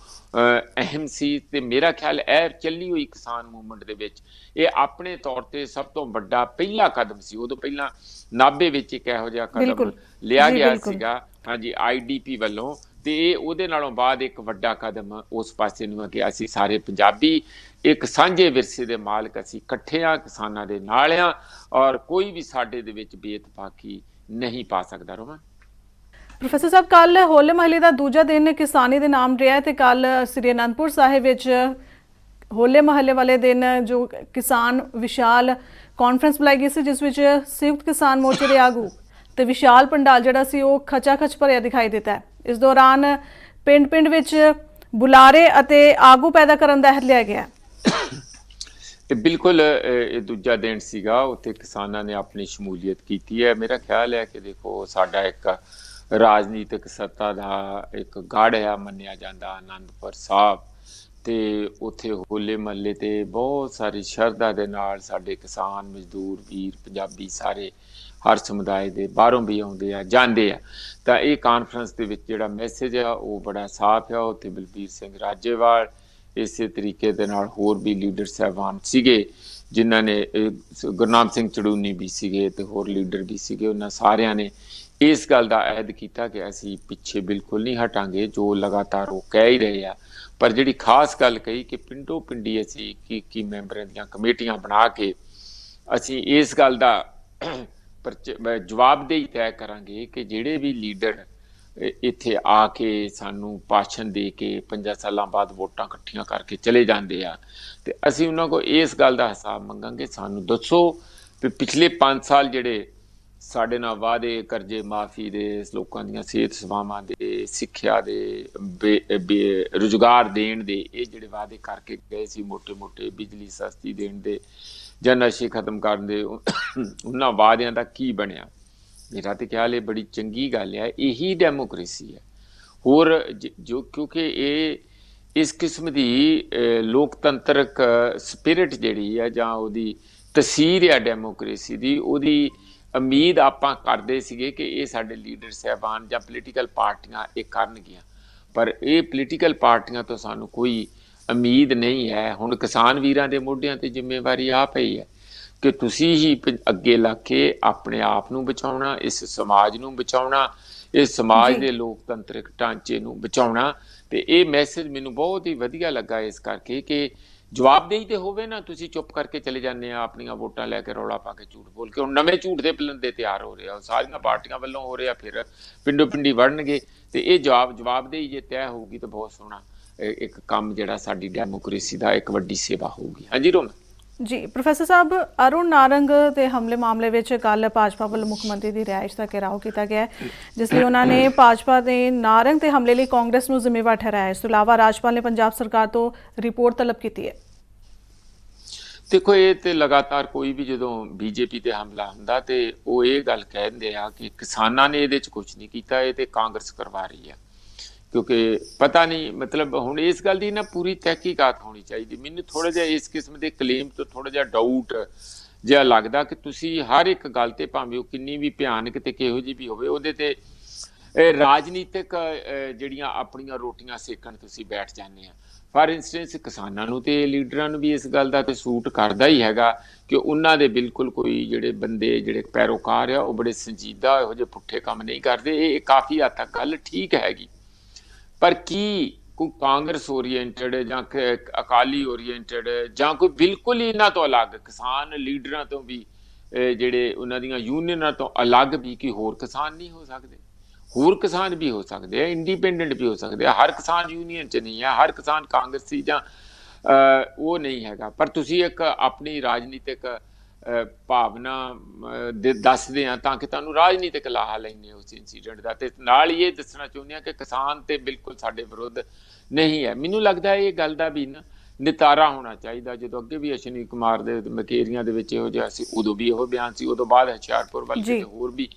ਅਹਿਮ ਸੀ ਤੇ ਮੇਰਾ ਖਿਆਲ ਇਹ ਚੱਲੀ ਹੋਈ ਕਿਸਾਨ ਮੂਵਮੈਂਟ ਦੇ ਵਿੱਚ ਇਹ ਆਪਣੇ ਤੌਰ ਤੇ ਸਭ ਤੋਂ ਵੱਡਾ ਪਹਿਲਾ ਕਦਮ ਸੀ। ਉਦੋਂ ਪਹਿਲਾਂ ਨਾਭੇ ਵਿੱਚ ਇੱਕ ਇਹੋ ਜਿਹਾ ਕਦਮ ਲਿਆ ਗਿਆ ਸੀਗਾ, ਹਾਂਜੀ, IDP ਵੱਲੋਂ, ਤੇ ਇਹ ਉਹਦੇ ਨਾਲੋਂ ਬਾਅਦ ਇੱਕ ਵੱਡਾ ਕਦਮ ਉਸ ਪਾਸੇ ਨੂੰ ਕਿ ਅਸੀਂ ਸਾਰੇ ਪੰਜਾਬੀ ਇੱਕ ਸਾਂਝੇ ਵਿਰਸੇ ਦੇ ਮਾਲਕ, ਅਸੀਂ ਇਕੱਠੇ ਆ, ਕਿਸਾਨਾਂ ਦੇ ਨਾਲ ਆ ਔਰ ਕੋਈ ਵੀ ਸਾਡੇ ਦੇ ਵਿੱਚ ਬੇਇਤਫਾਕੀ ਨਹੀਂ ਪਾ ਸਕਦਾ। ਰੋਮਨ ਪ੍ਰੋਫੈਸਰ ਸਾਹਿਬ, ਕੱਲ ਹੋਲੇ ਮਹੱਲੇ ਦਾ ਦੂਜਾ ਦਿਨ ਕਿਸਾਨੀ ਦੇ ਨਾਮ ਰਿਹਾ ਤੇ ਕੱਲ ਸ੍ਰੀ ਅਨੰਦਪੁਰ ਸਾਹਿਬ ਵਿੱਚ ਹੋਲੇ ਮਹੱਲੇ ਵਾਲੇ ਦਿਨ ਜੋ ਕਿਸਾਨ ਵਿਸ਼ਾਲ ਕਾਨਫਰੰਸ ਬੁਲਾਈ ਗਈ ਸੀ ਜਿਸ ਵਿੱਚ ਸੰਯੁਕਤ ਕਿਸਾਨ ਮੋਰਚੇ ਦੇ ਆਗੂ ਤੇ ਵਿਸ਼ਾਲ ਪੰਡਾਲ ਜਿਹੜਾ ਸੀ ਉਹ ਖਚਾਖਚ ਭਰਿਆ ਦਿਖਾਈ ਦਿੱਤਾ ਹੈ। ਇਸ ਦੌਰਾਨ ਪਿੰਡ ਵਿੱਚ ਬੁਲਾਰੇ ਅਤੇ ਆਗੂ ਪੈਦਾ ਕਰਨ ਦਾ ਅਹਿਦ ਲਿਆ ਗਿਆ। ਬਿਲਕੁਲ ਇਹ ਦੂਜਾ ਦਿਨ ਸੀਗਾ, ਉੱਥੇ ਕਿਸਾਨਾਂ ਨੇ ਆਪਣੀ ਸ਼ਮੂਲੀਅਤ ਕੀਤੀ ਹੈ। ਮੇਰਾ ਖਿਆਲ ਹੈ ਕਿ ਦੇਖੋ ਸਾਡਾ ਇੱਕ ਰਾਜਨੀਤਿਕ ਸੱਤਾ ਦਾ ਇੱਕ ਗੜ੍ਹ ਆ ਮੰਨਿਆ ਜਾਂਦਾ ਆਨੰਦਪੁਰ ਸਾਹਿਬ, ਤੇ ਉੱਥੇ ਹੋਲੇ ਮਹੱਲੇ ਤੇ ਬਹੁਤ ਸਾਰੀ ਸ਼ਰਧਾ ਦੇ ਨਾਲ ਸਾਡੇ ਕਿਸਾਨ, ਮਜ਼ਦੂਰ, ਵੀਰ, ਪੰਜਾਬੀ ਸਾਰੇ ਹਰ ਸਮੁਦਾਇ ਦੇ ਬਾਹਰੋਂ ਵੀ ਆਉਂਦੇ ਆ, ਜਾਂਦੇ ਆ। ਤਾਂ ਇਹ ਕਾਨਫਰੰਸ ਦੇ ਵਿੱਚ ਜਿਹੜਾ ਮੈਸੇਜ ਆ ਉਹ ਬੜਾ ਸਾਫ਼ ਆ। ਉੱਥੇ ਬਲਬੀਰ ਸਿੰਘ ਰਾਜੇਵਾਲ, ਇਸੇ ਤਰੀਕੇ ਦੇ ਨਾਲ ਹੋਰ ਵੀ ਲੀਡਰ ਸਾਹਿਬਾਨ ਸੀਗੇ ਜਿਨ੍ਹਾਂ ਨੇ, ਗੁਰਨਾਮ ਸਿੰਘ ਚੜੂਨੀ ਵੀ ਸੀਗੇ ਤੇ ਹੋਰ ਲੀਡਰ ਵੀ ਸੀਗੇ। ਉਹਨਾਂ ਸਾਰਿਆਂ ਨੇ ਇਸ ਗੱਲ ਦਾ ਅਹਿਦ ਕੀਤਾ ਕਿ ਅਸੀਂ ਪਿੱਛੇ ਬਿਲਕੁਲ ਨਹੀਂ ਹਟਾਂਗੇ, ਜੋ ਲਗਾਤਾਰ ਉਹ ਕਹਿ ਹੀ ਰਹੇ ਆ। ਪਰ ਜਿਹੜੀ ਖਾਸ ਗੱਲ ਕਹੀ ਕਿ ਪਿੰਡੋਂ ਪਿੰਡੀ ਅਸੀਂ 21 ਮੈਂਬਰਾਂ ਦੀਆਂ ਕਮੇਟੀਆਂ ਬਣਾ ਕੇ ਅਸੀਂ ਇਸ ਗੱਲ ਦਾ ਜਵਾਬਦੇਹੀ ਤੈਅ ਕਰਾਂਗੇ ਕਿ ਜਿਹੜੇ ਵੀ ਲੀਡਰ ਇੱਥੇ ਆ ਕੇ ਸਾਨੂੰ ਭਾਸ਼ਣ ਦੇ ਕੇ 5 ਸਾਲਾਂ ਬਾਅਦ ਵੋਟਾਂ ਇਕੱਠੀਆਂ ਕਰਕੇ ਚਲੇ ਜਾਂਦੇ ਆ ਤੇ ਅਸੀਂ ਉਹਨਾਂ ਕੋਲ ਇਸ ਗੱਲ ਦਾ ਹਿਸਾਬ ਮੰਗਾਂਗੇ, ਸਾਨੂੰ ਦੱਸੋ ਵੀ ਪਿਛਲੇ 5 ਸਾਲ ਜਿਹੜੇ ਸਾਡੇ ਨਾਲ ਵਾਅਦੇ, ਕਰਜ਼ੇ ਮਾਫੀ ਦੇ, ਲੋਕਾਂ ਦੀਆਂ ਸਿਹਤ ਸੇਵਾਵਾਂ ਦੇ, ਸਿੱਖਿਆ ਦੇ, ਰੁਜ਼ਗਾਰ ਦੇਣ ਦੇ, ਇਹ ਜਿਹੜੇ ਵਾਅਦੇ ਕਰਕੇ ਗਏ ਸੀ ਮੋਟੇ-ਮੋਟੇ, ਬਿਜਲੀ ਸਸਤੀ ਦੇਣ ਦੇ ਜਾਂ ਨਸ਼ੇ ਖਤਮ ਕਰਨ ਦੇ, ਉਹਨਾਂ ਵਾਅਦਿਆਂ ਦਾ ਕੀ ਬਣਿਆ? ਮੇਰਾ ਤੇ ਖਿਆਲ ਇਹ ਬੜੀ ਚੰਗੀ ਗੱਲ ਹੈ। ਇਹੀ ਡੈਮੋਕ੍ਰੇਸੀ ਹੈ। ਹੋਰ ਜੋ ਕਿਉਂਕਿ ਇਹ ਇਸ ਕਿਸਮ ਦੀ ਲੋਕਤੰਤਰਕ ਸਪਿਰਿਟ ਜਿਹੜੀ ਹੈ ਜਾਂ ਉਹਦੀ ਤਸੀਰ ਹੈ ਡੈਮੋਕ੍ਰੇਸੀ ਦੀ, ਉਹਦੀ ਉਮੀਦ ਆਪਾਂ ਕਰਦੇ ਸੀਗੇ ਕਿ ਇਹ ਸਾਡੇ ਲੀਡਰ ਸਾਹਿਬਾਨ ਜਾਂ ਪੋਲੀਟੀਕਲ ਪਾਰਟੀਆਂ ਇਹ ਕਰਨਗੀਆਂ, ਪਰ ਇਹ ਪੋਲੀਟੀਕਲ ਪਾਰਟੀਆਂ ਤੋਂ ਸਾਨੂੰ ਕੋਈ ਉਮੀਦ ਨਹੀਂ ਹੈ। ਹੁਣ ਕਿਸਾਨ ਵੀਰਾਂ ਦੇ ਮੋਢਿਆਂ ਤੇ ਜ਼ਿੰਮੇਵਾਰੀ ਆ ਪਈ ਹੈ ਕਿ ਤੁਸੀਂ ਹੀ ਅੱਗੇ ਲੱਗ ਕੇ ਆਪਣੇ ਆਪ ਨੂੰ ਬਚਾਉਣਾ, ਇਸ ਸਮਾਜ ਨੂੰ ਬਚਾਉਣਾ, ਇਸ ਸਮਾਜ ਦੇ ਲੋਕਤੰਤਰਿਕ ਢਾਂਚੇ ਨੂੰ ਬਚਾਉਣਾ। ਤੇ ਇਹ ਮੈਸੇਜ ਮੈਨੂੰ ਬਹੁਤ ਹੀ ਵਧੀਆ ਲੱਗਾ ਇਸ ਕਰਕੇ ਕਿ ਜਵਾਬਦੇਹੀ ਤੇ ਹੋਵੇ ਨਾ, ਤੁਸੀਂ ਚੁੱਪ ਕਰਕੇ ਚਲੇ ਜਾਂਦੇ ਆ ਆਪਣੀਆਂ ਵੋਟਾਂ ਲੈ ਕੇ, ਰੌਲਾ ਪਾ ਕੇ, ਝੂਠ ਬੋਲ ਕੇ। ਹੁਣ ਨਵੇਂ ਝੂਠ ਦੇ ਪਲੰਦੇ ਤਿਆਰ ਹੋ ਰਹੇ ਆ, ਸਾਰੀਆਂ ਪਾਰਟੀਆਂ ਵੱਲੋਂ ਹੋ ਰਿਹਾ, ਫਿਰ ਪਿੰਡੋ ਪਿੰਡੀ ਵੜਨਗੇ ਤੇ ਇਹ ਜਵਾਬਦੇਹੀ ਜੇ ਤੈਅ ਹੋਊਗੀ ਤਾਂ ਬਹੁਤ ਸੋਹਣਾ ਇੱਕ ਕੰਮ ਜਿਹੜਾ ਸਾਡੀ ਡੈਮੋਕ੍ਰੇਸੀ ਦਾ ਇੱਕ ਵੱਡੀ ਸੇਵਾ ਹੋਊਗੀ। ਹਾਂਜੀ ਰੋਮਨ ਜੀ। ਪ੍ਰੋਫੈਸਰ ਸਾਹਿਬ, ਅਰੁਣ ਨਾਰੰਗ ਦੇ ਹਮਲੇ ਮਾਮਲੇ ਵਿੱਚ ਕੱਲ ਭਾਜਪਾ ਵੱਲੋਂ ਮੁੱਖ ਮੰਤਰੀ ਦੀ ਰਿਹਾਇਸ਼ ਦਾ ਘਿਰਾਓ ਕੀਤਾ ਗਿਆ ਜਿਸ ਲਈ ਉਹਨਾਂ ਨੇ ਭਾਜਪਾ ਦੇ ਨਾਰੰਗ ਦੇ ਹਮਲੇ ਲਈ ਕਾਂਗਰਸ ਨੂੰ ਜ਼ਿੰਮੇਵਾਰ ਠਹਿਰਾਇਆ। ਇਸ ਤੋਂ ਇਲਾਵਾ ਰਾਜਪਾਲ ਨੇ ਪੰਜਾਬ ਸਰਕਾਰ ਤੋਂ ਰਿਪੋਰਟ ਤਲਬ ਕੀਤੀ ਹੈ। ਦੇਖੋ, ਇਹ ਤੇ ਲਗਾਤਾਰ ਕੋਈ ਵੀ ਜਦੋਂ BJP ਤੇ ਹਮਲਾ ਹੁੰਦਾ ਤੇ ਉਹ ਇਹ ਗੱਲ ਕਹਿੰਦੇ ਆ ਕਿ ਕਿਸਾਨਾਂ ਨੇ ਇਹਦੇ 'ਚ ਕੁਝ ਨਹੀਂ ਕੀਤਾ, ਇਹ ਤੇ ਕਾਂਗਰਸ ਕਰਵਾ ਰਹੀ ਆ। ਕਿਉਂਕਿ ਪਤਾ ਨਹੀਂ, ਮਤਲਬ ਹੁਣ ਇਸ ਗੱਲ ਦੀ ਨਾ ਪੂਰੀ ਤਹਿਕੀਕਾਤ ਹੋਣੀ ਚਾਹੀਦੀ। ਮੈਨੂੰ ਥੋੜ੍ਹਾ ਜਿਹਾ ਇਸ ਕਿਸਮ ਦੇ ਕਲੇਮ ਤੋਂ ਥੋੜ੍ਹਾ ਜਿਹਾ ਡਾਊਟ ਜਿਹਾ ਲੱਗਦਾ ਕਿ ਤੁਸੀਂ ਹਰ ਇੱਕ ਗੱਲ ਤੇ, ਭਾਵੇਂ ਉਹ ਕਿੰਨੀ ਵੀ ਭਿਆਨਕ ਤੇ ਕਿਹੋ ਜਿਹੀ ਵੀ ਹੋਵੇ, ਉਹਦੇ ਤੇ ਰਾਜਨੀਤਿਕ ਜਿਹੜੀਆਂ ਆਪਣੀਆਂ ਰੋਟੀਆਂ ਸੇਕਣ ਤੁਸੀਂ ਬੈਠ ਜਾਂਦੇ ਆ। ਫਾਰ ਇੰਸਟੈਂਸ ਕਿਸਾਨਾਂ ਨੂੰ ਤੇ ਲੀਡਰਾਂ ਨੂੰ ਵੀ ਇਸ ਗੱਲ ਦਾ ਤੇ ਸੂਟ ਕਰਦਾ ਹੀ ਹੈਗਾ ਕਿ ਉਹਨਾਂ ਦੇ ਬਿਲਕੁਲ ਕੋਈ ਜਿਹੜੇ ਬੰਦੇ, ਜਿਹੜੇ ਪੈਰੋਕਾਰ ਆ, ਉਹ ਬੜੇ ਸੰਜੀਦਾ ਇਹੋ ਜਿਹੇ ਪੁੱਠੇ ਕੰਮ ਨਹੀਂ ਕਰਦੇ। ਇਹ ਕਾਫੀ ਹੱਦ ਤੱਕ ਗੱਲ ਠੀਕ ਹੈਗੀ, ਪਰ ਕੀ ਕੋਈ ਕਾਂਗਰਸ ਓਰੀਐਂਟਡ ਜਾਂ ਅਕਾਲੀ ਓਰੀਐਂਟਡ ਜਾਂ ਕੋਈ ਬਿਲਕੁਲ ਹੀ ਇਹਨਾਂ ਤੋਂ ਅਲੱਗ ਕਿਸਾਨ ਲੀਡਰਾਂ ਤੋਂ ਵੀ, ਜਿਹੜੇ ਉਹਨਾਂ ਦੀਆਂ ਯੂਨੀਅਨਾਂ ਤੋਂ ਅਲੱਗ ਵੀ ਕੀ ਹੋਰ ਕਿਸਾਨ ਨਹੀਂ ਹੋ ਸਕਦੇ? ਹੋਰ ਕਿਸਾਨ ਵੀ ਹੋ ਸਕਦੇ ਆ, ਇੰਡੀਪੈਂਡੈਂਟ ਵੀ ਹੋ ਸਕਦੇ ਆ। ਹਰ ਕਿਸਾਨ ਯੂਨੀਅਨ 'ਚ ਨਹੀਂ ਹੈ, ਹਰ ਕਿਸਾਨ ਕਾਂਗਰਸੀ ਜਾਂ ਉਹ ਨਹੀਂ ਹੈਗਾ। ਪਰ ਤੁਸੀਂ ਇੱਕ ਆਪਣੀ ਰਾਜਨੀਤਿਕ ਭਾਵਨਾ ਦੱਸਦੇ ਆ ਤਾਂ ਕਿ ਤੁਹਾਨੂੰ ਰਾਜਨੀਤਿਕ ਲਾਹਾ ਲੈਂਦੇ ਉਸ ਇੰਸੀਡੈਂਟ ਦਾ। ਤੇ ਨਾਲ ਹੀ ਇਹ ਦੱਸਣਾ ਚਾਹੁੰਦੇ ਆ ਕਿ ਕਿਸਾਨ ਤੇ ਬਿਲਕੁਲ ਸਾਡੇ ਵਿਰੁੱਧ ਨਹੀਂ ਹੈ। ਮੈਨੂੰ ਲੱਗਦਾ ਇਹ ਗੱਲ ਦਾ ਵੀ ਨਾ ਨਿਤਾਰਾ ਹੋਣਾ ਚਾਹੀਦਾ। ਜਦੋਂ ਅੱਗੇ ਵੀ ਅਸ਼ਵਨੀ ਕੁਮਾਰ ਦੇ ਮਕੇਰੀਆਂ ਦੇ ਵਿੱਚ ਇਹੋ ਜਿਹਾ ਸੀ, ਉਦੋਂ ਵੀ ਇਹੋ ਬਿਆਨ ਸੀ, ਉਦੋਂ ਬਾਅਦ ਹੁਸ਼ਿਆਰਪੁਰ ਵੱਲ ਕਿਤੇ ਹੋਰ ਵੀ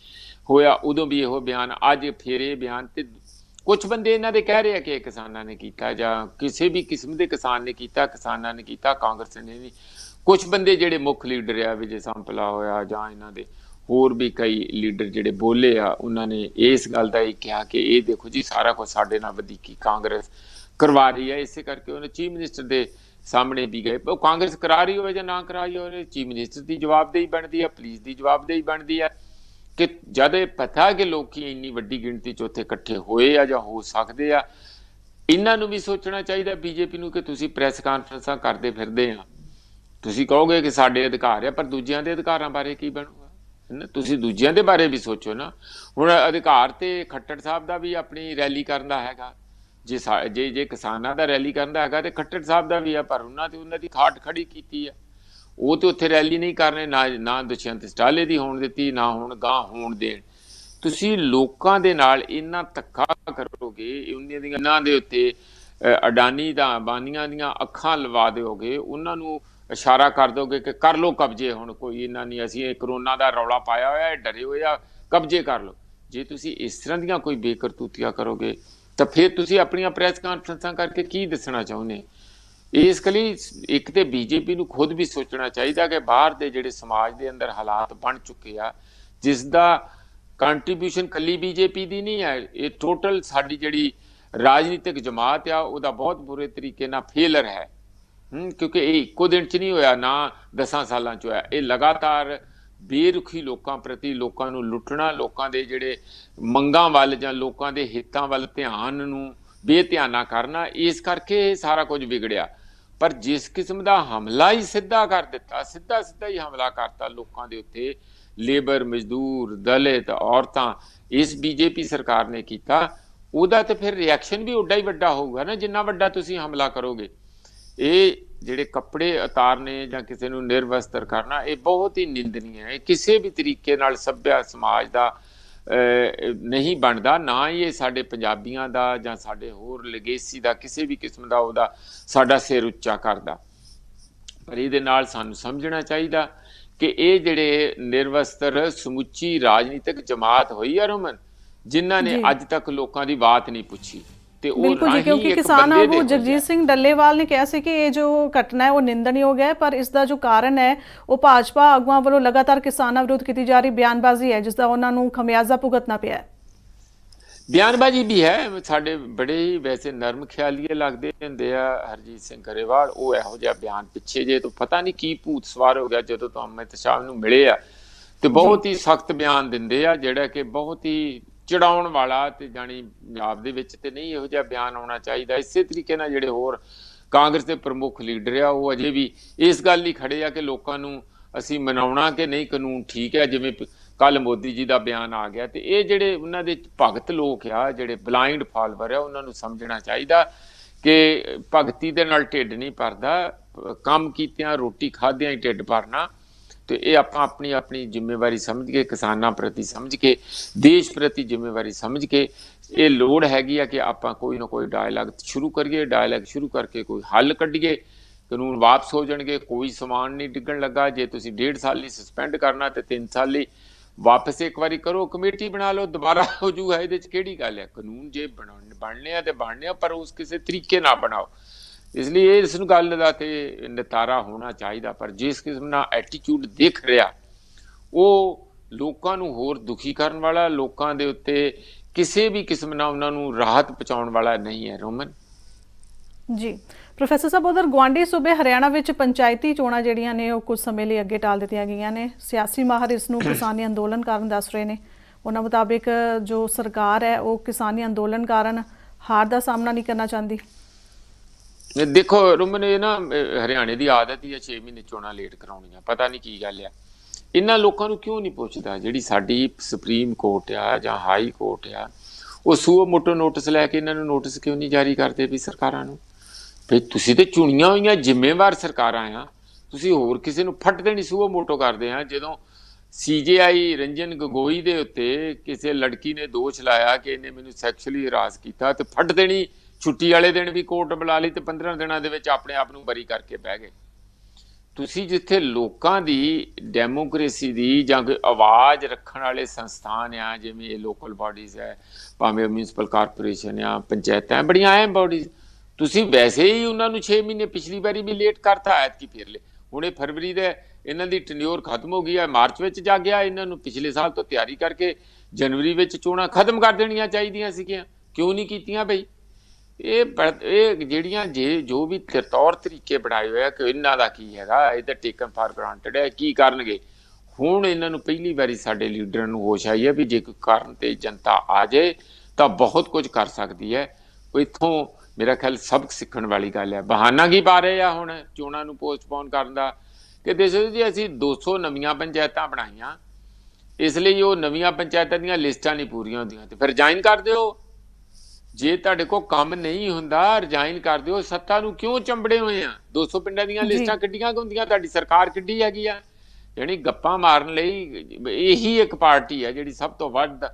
ਹੋਇਆ, ਉਦੋਂ ਵੀ ਇਹੋ ਬਿਆਨ, ਅੱਜ ਫਿਰ ਇਹ ਬਿਆਨ। ਤੇ ਕੁਝ ਬੰਦੇ ਇਹਨਾਂ ਦੇ ਕਹਿ ਰਹੇ ਆ ਕਿ ਕਿਸਾਨਾਂ ਨੇ ਕੀਤਾ ਜਾਂ ਕਿਸੇ ਵੀ ਕਿਸਮ ਦੇ ਕਿਸਾਨ ਨੇ ਕੀਤਾ, ਕਿਸਾਨਾਂ ਨੇ ਕੀਤਾ, ਕਾਂਗਰਸ ਨੇ ਨਹੀਂ। ਕੁਝ ਬੰਦੇ ਜਿਹੜੇ ਮੁੱਖ ਲੀਡਰ ਆ, ਵਿਜੇ ਸੰਪਲਾ ਹੋਇਆ ਜਾਂ ਇਹਨਾਂ ਦੇ ਹੋਰ ਵੀ ਕਈ ਲੀਡਰ ਜਿਹੜੇ ਬੋਲੇ ਆ, ਉਹਨਾਂ ਨੇ ਇਸ ਗੱਲ ਦਾ ਹੀ ਕਿਹਾ ਕਿ ਇਹ ਦੇਖੋ ਜੀ ਸਾਰਾ ਕੁਝ ਸਾਡੇ ਨਾਲ ਵਧੀਕੀ ਕਾਂਗਰਸ ਕਰਵਾ ਰਹੀ ਹੈ। ਇਸੇ ਕਰਕੇ ਉਹਨੇ ਚੀਫ ਮਿਨਿਸਟਰ ਦੇ ਸਾਹਮਣੇ ਵੀ ਗਏ। ਉਹ ਕਾਂਗਰਸ ਕਰਾ ਰਹੀ ਹੋਵੇ ਜਾਂ ਨਾ ਕਰਾ ਰਹੀ ਹੋਵੇ, ਚੀਫ ਮਿਨਿਸਟਰ ਦੀ ਜਵਾਬਦੇਹੀ ਬਣਦੀ ਹੈ, ਪੁਲਿਸ ਦੀ ਜਵਾਬਦੇਹੀ ਬਣਦੀ ਹੈ ਕਿ ਜਦ ਇਹ ਪਤਾ ਕਿ ਲੋਕੀ ਇੰਨੀ ਵੱਡੀ ਗਿਣਤੀ 'ਚ ਉੱਥੇ ਇਕੱਠੇ ਹੋਏ ਆ ਜਾਂ ਹੋ ਸਕਦੇ ਆ, ਇਹਨਾਂ ਨੂੰ ਵੀ ਸੋਚਣਾ ਚਾਹੀਦਾ ਬੀਜੇਪੀ ਨੂੰ ਕਿ ਤੁਸੀਂ ਪ੍ਰੈਸ ਕਾਨਫਰੰਸਾਂ ਕਰਦੇ ਫਿਰਦੇ ਆ, ਤੁਸੀਂ ਕਹੋਗੇ ਕਿ ਸਾਡੇ ਅਧਿਕਾਰ ਆ, ਪਰ ਦੂਜਿਆਂ ਦੇ ਅਧਿਕਾਰਾਂ ਬਾਰੇ ਕੀ ਬਣੂਗਾ? ਤੁਸੀਂ ਦੂਜਿਆਂ ਦੇ ਬਾਰੇ ਵੀ ਸੋਚੋ ਨਾ। ਹੁਣ ਅਧਿਕਾਰ ਤੇ ਖੱਟੜ ਸਾਹਿਬ ਦਾ ਵੀ ਆਪਣੀ ਰੈਲੀ ਕਰਨ ਦਾ ਹੈਗਾ, ਜੇ ਕਿਸਾਨਾਂ ਦਾ ਰੈਲੀ ਕਰਨ ਦਾ ਹੈਗਾ ਤੇ ਖੱਟੜ ਸਾਹਿਬ ਦਾ ਵੀ ਆ, ਪਰ ਉਹਨਾਂ ਦੀ ਖਾਟ ਖੜੀ ਕੀਤੀ ਆ। ਉਹ ਤੇ ਉੱਥੇ ਰੈਲੀ ਨਹੀਂ ਕਰਨੇ, ਨਾ ਦੁਸ਼ਯੰਤ ਚੌਟਾਲਾ ਦੀ ਹੋਣ ਦਿੱਤੀ, ਨਾ ਹੁਣ ਗਾਂ ਹੋਣ ਦੇਣ। ਤੁਸੀਂ ਲੋਕਾਂ ਦੇ ਨਾਲ ਇੰਨਾ ਧੱਕਾ ਕਰੋਗੇ, ਇਹਨਾਂ ਦੇ ਉੱਤੇ ਅਡਾਨੀ ਦਾ ਅੰਬਾਨੀਆਂ ਦੀਆਂ ਅੱਖਾਂ ਲਵਾ ਦਿਓਗੇ, ਉਹਨਾਂ ਨੂੰ ਇਸ਼ਾਰਾ ਕਰ ਦੋਗੇ ਕਿ ਕਰ ਲਓ ਕਬਜ਼ੇ, ਹੁਣ ਕੋਈ ਇਹਨਾਂ ਨਹੀਂ, ਅਸੀਂ ਕਰੋਨਾ ਦਾ ਰੌਲਾ ਪਾਇਆ ਹੋਇਆ, ਡਰੇ ਹੋਏ ਆ, ਕਬਜ਼ੇ ਕਰ ਲਓ। ਜੇ ਤੁਸੀਂ ਇਸ ਤਰ੍ਹਾਂ ਦੀਆਂ ਕੋਈ ਬੇਕਰਤੂਤੀਆਂ ਕਰੋਗੇ ਤਾਂ ਫਿਰ ਤੁਸੀਂ ਆਪਣੀਆਂ ਪ੍ਰੈਸ ਕਾਨਫਰੰਸਾਂ ਕਰਕੇ ਕੀ ਦੱਸਣਾ ਚਾਹੁੰਦੇ? ਇਸ ਲਈ ਇੱਕ ਤੇ ਬੀਜੇਪੀ ਨੂੰ ਖੁਦ ਵੀ ਸੋਚਣਾ ਚਾਹੀਦਾ ਕਿ ਬਾਹਰ ਦੇ ਜਿਹੜੇ ਸਮਾਜ ਦੇ ਅੰਦਰ ਹਾਲਾਤ ਬਣ ਚੁੱਕੇ ਆ, ਜਿਸ ਦਾ ਕੰਟਰੀਬਿਊਸ਼ਨ ਕੱਲੀ ਬੀਜੇਪੀ ਦੀ ਨਹੀਂ ਹੈ, ਇਹ ਟੋਟਲ ਸਾਡੀ ਜਿਹੜੀ ਰਾਜਨੀਤਿਕ ਜਮਾਤ ਆ ਉਹਦਾ ਬਹੁਤ ਬੁਰੇ ਤਰੀਕੇ ਨਾਲ ਫੇਲਰ ਹੈ। ਕਿਉਂਕਿ ਇਹ ਇੱਕੋ ਦਿਨ 'ਚ ਨਹੀਂ ਹੋਇਆ, ਨਾ 10 ਸਾਲਾਂ 'ਚ ਹੋਇਆ। ਇਹ ਲਗਾਤਾਰ ਬੇਰੁਖੀ ਲੋਕਾਂ ਪ੍ਰਤੀ, ਲੋਕਾਂ ਨੂੰ ਲੁੱਟਣਾ, ਲੋਕਾਂ ਦੇ ਜਿਹੜੇ ਮੰਗਾਂ ਵੱਲ ਜਾਂ ਲੋਕਾਂ ਦੇ ਹਿੱਤਾਂ ਵੱਲ ਧਿਆਨ ਨੂੰ ਬੇਧਿਆਨਾ ਕਰਨਾ, ਇਸ ਕਰਕੇ ਇਹ ਸਾਰਾ ਕੁਝ ਵਿਗੜਿਆ। ਪਰ ਜਿਸ ਕਿਸਮ ਦਾ ਹਮਲਾ ਹੀ ਸਿੱਧਾ ਕਰ ਦਿੱਤਾ, ਸਿੱਧਾ ਹੀ ਹਮਲਾ ਕਰਤਾ ਲੋਕਾਂ ਦੇ ਉੱਤੇ, ਲੇਬਰ, ਮਜ਼ਦੂਰ, ਦਲਿਤ, ਔਰਤਾਂ, ਇਸ ਬੀਜੇਪੀ ਸਰਕਾਰ ਨੇ ਕੀਤਾ, ਉਹਦਾ ਤੇ ਫਿਰ ਰਿਐਕਸ਼ਨ ਵੀ ਓਡਾ ਹੀ ਵੱਡਾ ਹੋਊਗਾ ਨਾ ਜਿੰਨਾ ਵੱਡਾ ਤੁਸੀਂ ਹਮਲਾ ਕਰੋਗੇ। ਇਹ ਜਿਹੜੇ ਕੱਪੜੇ ਉਤਾਰਨੇ ਜਾਂ ਕਿਸੇ ਨੂੰ ਨਿਰਵਸਤਰ ਕਰਨਾ, ਇਹ ਬਹੁਤ ਹੀ ਨਿੰਦਨੀय ਹੈ। ਇਹ ਕਿਸੇ ਵੀ ਤਰੀਕੇ ਨਾਲ ਸੱਭਿਆ ਸਮਾਜ ਦਾ ਨਹੀਂ ਬਣਦਾ, ਨਾ ਹੀ ਇਹ ਸਾਡੇ ਪੰਜਾਬੀਆਂ ਦਾ ਜਾਂ ਸਾਡੇ ਹੋਰ ਲੈਗੇਸੀ ਦਾ ਕਿਸੇ ਵੀ ਕਿਸਮ ਦਾ ਉਹਦਾ ਸਾਡਾ ਸਿਰ ਉੱਚਾ ਕਰਦਾ। ਪਰ ਇਹਦੇ ਨਾਲ ਸਾਨੂੰ ਸਮਝਣਾ ਚਾਹੀਦਾ ਕਿ ਇਹ ਜਿਹੜੇ ਨਿਰਵਸਤਰ ਸਮੁੱਚੀ ਰਾਜਨੀਤਿਕ ਜਮਾਤ ਹੋਈ ਆ ਰਮਨ, ਜਿਨ੍ਹਾਂ ਨੇ ਅੱਜ ਤੱਕ ਲੋਕਾਂ ਦੀ ਬਾਤ ਨਹੀਂ ਪੁੱਛੀ। बिल्कुल जी, क्योंकि किसान आगू जगजीत सिंह डल्लेवाल ने कहा कि ये जो घटना है वो निंदनीयोग है, पर इसका जो कारण है वो भाजपा आगुआं वालों लगातार किसानां विरुद्ध की जा रही बयानबाजी है, जिसका उन्हां नूं खमियाजा भुगतना पिया है। बयानबाजी भी है। साडे बड़े ही वैसे नरम ख्यालीए लगदे हुंदे आ हरजीत सिंह गरेवाल, वो इहो जिहा बयान पिछे जे तो पता नहीं की भूत सवार हो गया जदों तो अमित शाह नूं मिले आ, ते बहुत ही सख्त बयान दिंदे आ जिहड़ा कि बहुत ही ਚੜਾਉਣ ਵਾਲਾ, ਤੇ ਜਾਣੀ ਪੰਜਾਬ ਦੇ ਵਿੱਚ ਤੇ ਨਹੀਂ ਇਹੋ ਜਿਹਾ ਬਿਆਨ ਆਉਣਾ ਚਾਹੀਦਾ। ਇਸੇ ਤਰੀਕੇ ਨਾਲ ਜਿਹੜੇ ਹੋਰ ਕਾਂਗਰਸ ਦੇ ਪ੍ਰਮੁੱਖ ਲੀਡਰ ਆ, ਉਹ ਅਜੇ ਵੀ ਇਸ ਗੱਲ ਲਈ ਖੜੇ ਆ ਕਿ ਲੋਕਾਂ ਨੂੰ ਅਸੀਂ ਮਨਾਉਣਾ ਕਿ ਨਹੀਂ ਕਾਨੂੰਨ ਠੀਕ ਹੈ। ਜਿਵੇਂ ਕੱਲ ਮੋਦੀ ਜੀ ਦਾ ਬਿਆਨ ਆ ਗਿਆ, ਤੇ ਇਹ ਜਿਹੜੇ ਉਹਨਾਂ ਦੇ ਭਗਤ ਲੋਕ ਆ, ਜਿਹੜੇ ਬਲਾਈਂਡ ਫਾਲੋਅਰ ਆ, ਉਹਨਾਂ ਨੂੰ ਸਮਝਣਾ ਚਾਹੀਦਾ ਕਿ ਭਗਤੀ ਦੇ ਨਾਲ ਢਿੱਡ ਨਹੀਂ ਭਰਦਾ, ਕੰਮ ਕੀਤਿਆਂ ਰੋਟੀ ਖਾਦਿਆਂ ਹੀ ਢਿੱਡ ਭਰਨਾ। ਤੇ ਇਹ ਆਪਾਂ ਆਪਣੀ ਜ਼ਿੰਮੇਵਾਰੀ ਸਮਝ ਕੇ, ਕਿਸਾਨਾਂ ਪ੍ਰਤੀ ਸਮਝ ਕੇ, ਦੇਸ਼ ਪ੍ਰਤੀ ਜ਼ਿੰਮੇਵਾਰੀ ਸਮਝ ਕੇ, ਇਹ ਲੋੜ ਹੈਗੀ ਆ ਕਿ ਆਪਾਂ ਕੋਈ ਨਾ ਕੋਈ ਡਾਇਲਾਗ ਸ਼ੁਰੂ ਕਰੀਏ, ਡਾਇਲਾਗ ਸ਼ੁਰੂ ਕਰਕੇ ਕੋਈ ਹੱਲ ਕੱਢੀਏ। ਕਾਨੂੰਨ ਵਾਪਸ ਹੋ ਜਾਣਗੇ, ਕੋਈ ਸਮਾਨ ਨਹੀਂ ਡਿੱਗਣ ਲੱਗਾ। ਜੇ ਤੁਸੀਂ 1.5 ਸਾਲ ਲਈ ਸਸਪੈਂਡ ਕਰਨਾ ਤੇ 3 ਸਾਲ ਲਈ ਵਾਪਸ ਇੱਕ ਵਾਰੀ ਕਰੋ, ਕਮੇਟੀ ਬਣਾ ਲਓ, ਦੁਬਾਰਾ ਹੋ ਜੂਗਾ। ਇਹਦੇ 'ਚ ਕਿਹੜੀ ਗੱਲ ਹੈ? ਕਾਨੂੰਨ ਜੇ ਬਣਨੇ ਆ ਤੇ ਬਣਨੇ ਆ, ਪਰ ਉਸ ਕਿਸੇ ਤਰੀਕੇ ਨਾਲ ਬਣਾਓ। ਇਸ ਲਈ ਇਸ ਨੂੰ ਗੱਲ ਦਾ ਤੇ ਨਿਤਾਰਾ ਹੋਣਾ ਚਾਹੀਦਾ। ਪਰ ਜਿਸ ਕਿਸਮ ਨਾਲ ਐਟੀਟਿਊਡ ਦਿਖ ਰਿਹਾ, ਉਹ ਲੋਕਾਂ ਨੂੰ ਹੋਰ ਦੁਖੀ ਕਰਨ ਵਾਲਾ, ਲੋਕਾਂ ਦੇ ਉੱਤੇ ਕਿਸੇ ਵੀ ਕਿਸਮ ਨਾਲ ਉਹਨਾਂ ਨੂੰ ਰਾਹਤ ਪਹੁੰਚਾਉਣ ਵਾਲਾ ਨਹੀਂ ਹੈ। ਰੋਮਨ ਜੀ, ਪ੍ਰੋਫੈਸਰ ਸਾਹਿਬ, ਉਧਰ ਗੁਆਂਢੀ ਸੂਬੇ ਹਰਿਆਣਾ ਵਿੱਚ ਪੰਚਾਇਤੀ ਚੋਣਾਂ ਜਿਹੜੀਆਂ ਨੇ ਉਹ ਕੁਝ ਸਮੇਂ ਲਈ ਅੱਗੇ ਟਾਲ ਦਿੱਤੀਆਂ ਗਈਆਂ ਨੇ। ਸਿਆਸੀ ਮਾਹਰ ਇਸ ਨੂੰ ਕਿਸਾਨੀ ਅੰਦੋਲਨ ਕਾਰਨ ਦੱਸ ਰਹੇ ਨੇ। ਉਹਨਾਂ ਮੁਤਾਬਿਕ ਜੋ ਸਰਕਾਰ ਹੈ ਉਹ ਕਿਸਾਨੀ ਅੰਦੋਲਨ ਕਾਰਨ ਹਾਰ ਦਾ ਸਾਹਮਣਾ ਨਹੀਂ ਕਰਨਾ ਚਾਹੁੰਦੀ। ਦੇਖੋ ਰਮਨ, ਇਹ ਨਾ ਹਰਿਆਣੇ ਦੀ ਆਦਤ ਹੀ ਆ 6 ਮਹੀਨੇ ਚੋਣਾਂ ਲੇਟ ਕਰਾਉਣੀਆਂ। ਪਤਾ ਨਹੀਂ ਕੀ ਗੱਲ ਆ, ਇਹਨਾਂ ਲੋਕਾਂ ਨੂੰ ਕਿਉਂ ਨਹੀਂ ਪੁੱਛਦਾ? ਜਿਹੜੀ ਸਾਡੀ ਸੁਪਰੀਮ ਕੋਰਟ ਆ ਜਾਂ ਹਾਈ ਕੋਰਟ ਆ, ਉਹ ਸੂਓ ਮੋਟੋ ਨੋਟਿਸ ਲੈ ਕੇ ਇਹਨਾਂ ਨੂੰ ਨੋਟਿਸ ਕਿਉਂ ਨਹੀਂ ਜਾਰੀ ਕਰਦੇ ਵੀ ਸਰਕਾਰਾਂ ਨੂੰ ਵੀ ਤੁਸੀਂ ਤੇ ਚੁਣੀਆਂ ਹੋਈਆਂ ਜ਼ਿੰਮੇਵਾਰ ਸਰਕਾਰਾਂ ਆ, ਤੁਸੀਂ ਹੋਰ ਕਿਸੇ ਨੂੰ ਫੱਟ ਦੇਣੀ ਸੂਓ ਮੋਟੋ ਕਰਦੇ ਆ। ਜਦੋਂ ਸੀਜੇਆਈ ਰੰਜਨ ਗਗੋਈ ਦੇ ਉੱਤੇ ਕਿਸੇ ਲੜਕੀ ਨੇ ਦੋਸ਼ ਲਾਇਆ ਕਿ ਇਹਨੇ ਮੈਨੂੰ ਸੈਕਸ਼ੂਅਲੀ ਹਰਾਸ ਕੀਤਾ, ਤੇ ਫੱਟ ਦੇਣੀ ਛੁੱਟੀ ਵਾਲੇ ਦਿਨ ਵੀ ਕੋਰਟ ਬੁਲਾ ਲਈ ਤੇ 15 ਦਿਨਾਂ ਦੇ ਵਿੱਚ ਆਪਣੇ ਆਪ ਨੂੰ ਬਰੀ ਕਰਕੇ ਬਹਿ ਗਏ। ਤੁਸੀਂ ਜਿੱਥੇ ਲੋਕਾਂ ਦੀ ਡੈਮੋਕ੍ਰੇਸੀ ਦੀ ਜਾਂ ਕੋਈ ਆਵਾਜ਼ ਰੱਖਣ ਵਾਲੇ ਸੰਸਥਾਨ ਆ, ਜਿਵੇਂ ਇਹ ਲੋਕਲ ਬਾਡੀਜ਼ ਹੈ, ਭਾਵੇਂ ਮਿਊਨਿਸਪਲ ਕਾਰਪੋਰੇਸ਼ਨ ਆ, ਪੰਚਾਇਤਾਂ, ਬੜੀਆਂ ਅਹਿਮ ਬਾਡੀਜ਼, ਤੁਸੀਂ ਵੈਸੇ ਹੀ ਉਹਨਾਂ ਨੂੰ 6 ਮਹੀਨੇ ਪਿਛਲੀ ਵਾਰੀ ਵੀ ਲੇਟ ਕਰਤਾ, ਐਤਕੀ ਫਿਰ ਲੈ। ਹੁਣ ਇਹ ਫਰਵਰੀ ਦੇ ਇਹਨਾਂ ਦੀ ਟੈਨਿਓਰ ਖਤਮ ਹੋ ਗਈ ਹੈ, ਮਾਰਚ ਵਿੱਚ ਜਾ ਗਿਆ। ਇਹਨਾਂ ਨੂੰ ਪਿਛਲੇ ਸਾਲ ਤੋਂ ਤਿਆਰੀ ਕਰਕੇ ਜਨਵਰੀ ਵਿੱਚ ਚੋਣਾਂ ਖਤਮ ਕਰ ਦੇਣੀਆਂ ਚਾਹੀਦੀਆਂ ਸੀਗੀਆਂ, ਕਿਉਂ ਨਹੀਂ ਕੀਤੀਆਂ ਬਈ? ਇਹ ਜਿਹੜੀਆਂ ਜੋ ਵੀ ਤੌਰ ਤਰੀਕੇ ਬਣਾਏ ਹੋਏ ਆ ਕਿ ਇਹਨਾਂ ਦਾ ਕੀ ਹੈਗਾ, ਇਹ ਤਾਂ ਟੇਕਨ ਫਾਰ ਗ੍ਰਾਂਟਡ ਹੈ, ਕੀ ਕਰਨਗੇ? ਹੁਣ ਇਹਨਾਂ ਨੂੰ ਪਹਿਲੀ ਵਾਰੀ ਸਾਡੇ ਲੀਡਰਾਂ ਨੂੰ ਹੋਸ਼ ਆਈ ਹੈ ਵੀ ਜੇ ਕੋਈ ਕਾਰਨ ਤੇ ਜਨਤਾ ਆ ਜਾਏ ਤਾਂ ਬਹੁਤ ਕੁਝ ਕਰ ਸਕਦੀ ਹੈ। ਇੱਥੋਂ ਮੇਰਾ ਖਿਆਲ ਸਬਕ ਸਿੱਖਣ ਵਾਲੀ ਗੱਲ ਹੈ। ਬਹਾਨਾ ਕੀ ਪਾ ਰਹੇ ਆ ਹੁਣ ਚੋਣਾਂ ਨੂੰ ਪੋਸਟਪੋਨ ਕਰਨ ਦਾ, ਕਿ ਦੇਖੋ ਜੀ ਅਸੀਂ 200 ਨਵੀਆਂ ਪੰਚਾਇਤਾਂ ਬਣਾਈਆਂ, ਇਸ ਲਈ ਉਹ ਨਵੀਆਂ ਪੰਚਾਇਤਾਂ ਦੀਆਂ ਲਿਸਟਾਂ ਨਹੀਂ ਪੂਰੀਆਂ ਹੁੰਦੀਆਂ ਤੇ ਫਿਰ ਰਿਜ਼ਾਈਨ ਕਰ ਦਿਓ। ਜੇ ਤੁਹਾਡੇ ਕੋਲ ਕੰਮ ਨਹੀਂ ਹੁੰਦਾ ਰਿਜ਼ਾਈਨ ਕਰ ਦਿਓ। ਸੱਤਾ ਨੂੰ ਕਿਉਂ ਚੰਬੜੇ ਹੋਏ ਆ? 200 ਪਿੰਡਾਂ ਦੀਆਂ ਲਿਸਟਾਂ ਕਿੱਡੀਆਂ ਹੁੰਦੀਆਂ? ਤੁਹਾਡੀ ਸਰਕਾਰ ਕਿੱਡੀ ਹੈਗੀ ਆ? ਜਿਹੜੀ ਗੱਪਾਂ ਮਾਰਨ ਲਈ ਇਹੀ ਇੱਕ ਪਾਰਟੀ ਹੈ ਜਿਹੜੀ ਸਭ ਤੋਂ ਵੱਧ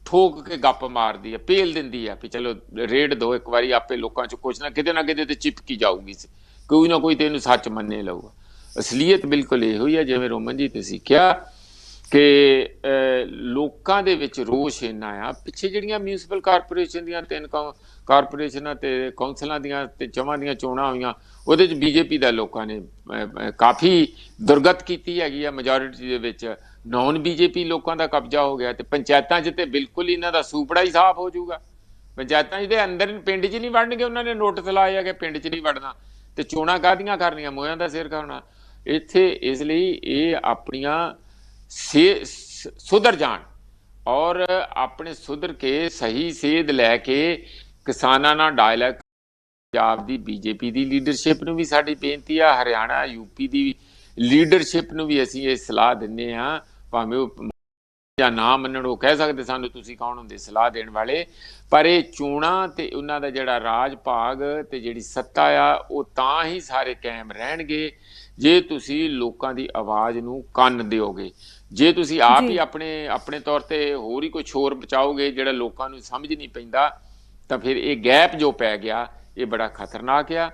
ਠੋਕ ਕੇ ਗੱਪ ਮਾਰਦੀ ਹੈ, ਪੇਲ ਦਿੰਦੀ ਹੈ ਵੀ ਚਲੋ ਰੇਡ ਦੋ ਇੱਕ ਵਾਰੀ, ਆਪੇ ਲੋਕਾਂ 'ਚ ਕੁਛ ਨਾ ਕਿਤੇ ਤੇ ਚਿਪਕੀ ਜਾਊਗੀ, ਕੋਈ ਨਾ ਕੋਈ ਤੇ ਇਹਨੂੰ ਸੱਚ ਮੰਨੇ ਲਊਗਾ। ਅਸਲੀਅਤ ਬਿਲਕੁਲ ਇਹੋ ਹੀ ਹੈ ਜਿਵੇਂ ਰੋਮਨ ਜੀ ਤੁਸੀਂ ਕਿਹਾ ਕਿ ਲੋਕਾਂ ਦੇ ਵਿੱਚ ਰੋਸ਼ ਇੰਨਾ ਆ। ਪਿੱਛੇ ਜਿਹੜੀਆਂ ਮਿਊਨਿਸਪਲ ਕਾਰਪੋਰੇਸ਼ਨ ਦੀਆਂ 3 ਕਾਰਪੋਰੇਸ਼ਨਾਂ ਤੇ ਕੌਂਸਲਾਂ ਦੀਆਂ ਤੇ 4 ਦੀਆਂ ਚੋਣਾਂ ਹੋਈਆਂ, ਉਹਦੇ 'ਚ ਬੀਜੇਪੀ ਦਾ ਲੋਕਾਂ ਨੇ ਕਾਫੀ ਦੁਰਗਤ ਕੀਤੀ ਹੈਗੀ ਆ। ਮੈਜੋਰਿਟੀ ਦੇ ਵਿੱਚ ਨੌਨ ਬੀਜੇਪੀ ਲੋਕਾਂ ਦਾ ਕਬਜ਼ਾ ਹੋ ਗਿਆ, ਤੇ ਪੰਚਾਇਤਾਂ 'ਚ ਤੇ ਬਿਲਕੁਲ ਇਹਨਾਂ ਦਾ ਸੂਪੜਾ ਹੀ ਸਾਫ਼ ਹੋ ਜਾਊਗਾ। ਪੰਚਾਇਤਾਂ 'ਚ ਦੇ ਅੰਦਰ ਪਿੰਡ 'ਚ ਨਹੀਂ ਵੜਨਗੇ, ਉਹਨਾਂ ਨੇ ਨੋਟਿਸ ਲਾਏ ਆ ਕਿ ਪਿੰਡ 'ਚ ਨਹੀਂ ਵੜਨਾ, ਤੇ ਚੋਣਾਂ ਕਾਹਦੀਆਂ ਕਰਨੀਆਂ? ਮੋਹਿਆਂ ਦਾ ਸਿਰ ਕਰਨਾ ਇੱਥੇ। ਇਸ ਲਈ ਇਹ ਆਪਣੀਆਂ ਸੁਧਰ ਜਾਣ ਔਰ ਆਪਣੇ ਸੁਧਰ ਕੇ ਸਹੀ ਸੇਧ ਲੈ ਕੇ ਕਿਸਾਨਾਂ ਨਾਲ ਡਾਇਲਾਗ। ਪੰਜਾਬ ਦੀ ਬੀਜੇਪੀ ਦੀ ਲੀਡਰਸ਼ਿਪ ਨੂੰ ਵੀ ਸਾਡੀ ਬੇਨਤੀ ਆ, ਹਰਿਆਣਾ ਯੂਪੀ ਦੀ ਲੀਡਰਸ਼ਿਪ ਨੂੰ ਵੀ ਅਸੀਂ ਇਹ ਸਲਾਹ ਦਿੰਦੇ ਹਾਂ, ਭਾਵੇਂ ਉਹ ਜਾਂ ਨਾ ਮੰਨਣ, ਉਹ ਕਹਿ ਸਕਦੇ ਸਾਨੂੰ ਤੁਸੀਂ ਕੌਣ ਹੁੰਦੇ ਸਲਾਹ ਦੇਣ ਵਾਲੇ, ਪਰ ਇਹ ਚੋਣਾਂ ਤੇ ਉਹਨਾਂ ਦਾ ਜਿਹੜਾ ਰਾਜ ਭਾਗ ਤੇ ਜਿਹੜੀ ਸੱਤਾ ਆ ਉਹ ਤਾਂ ਹੀ ਸਾਰੇ ਕਾਇਮ ਰਹਿਣਗੇ ਜੇ ਤੁਸੀਂ ਲੋਕਾਂ ਦੀ ਆਵਾਜ਼ ਨੂੰ ਕੰਨ ਦਿਓਗੇ। ਜੇ ਤੁਸੀਂ ਆਪ ਹੀ ਆਪਣੇ ਤੌਰ ਤੇ ਹੋਰ ਹੀ ਕੋਈ ਸ਼ੋਰ ਬਚਾਓਗੇ ਜਿਹੜਾ ਲੋਕਾਂ ਨੂੰ ਸਮਝ ਨਹੀਂ ਪੈਂਦਾ, ਤਾਂ ਫਿਰ ਇਹ ਗੈਪ ਜੋ ਪੈ ਗਿਆ ਇਹ ਬੜਾ ਖਤਰਨਾਕ ਆ।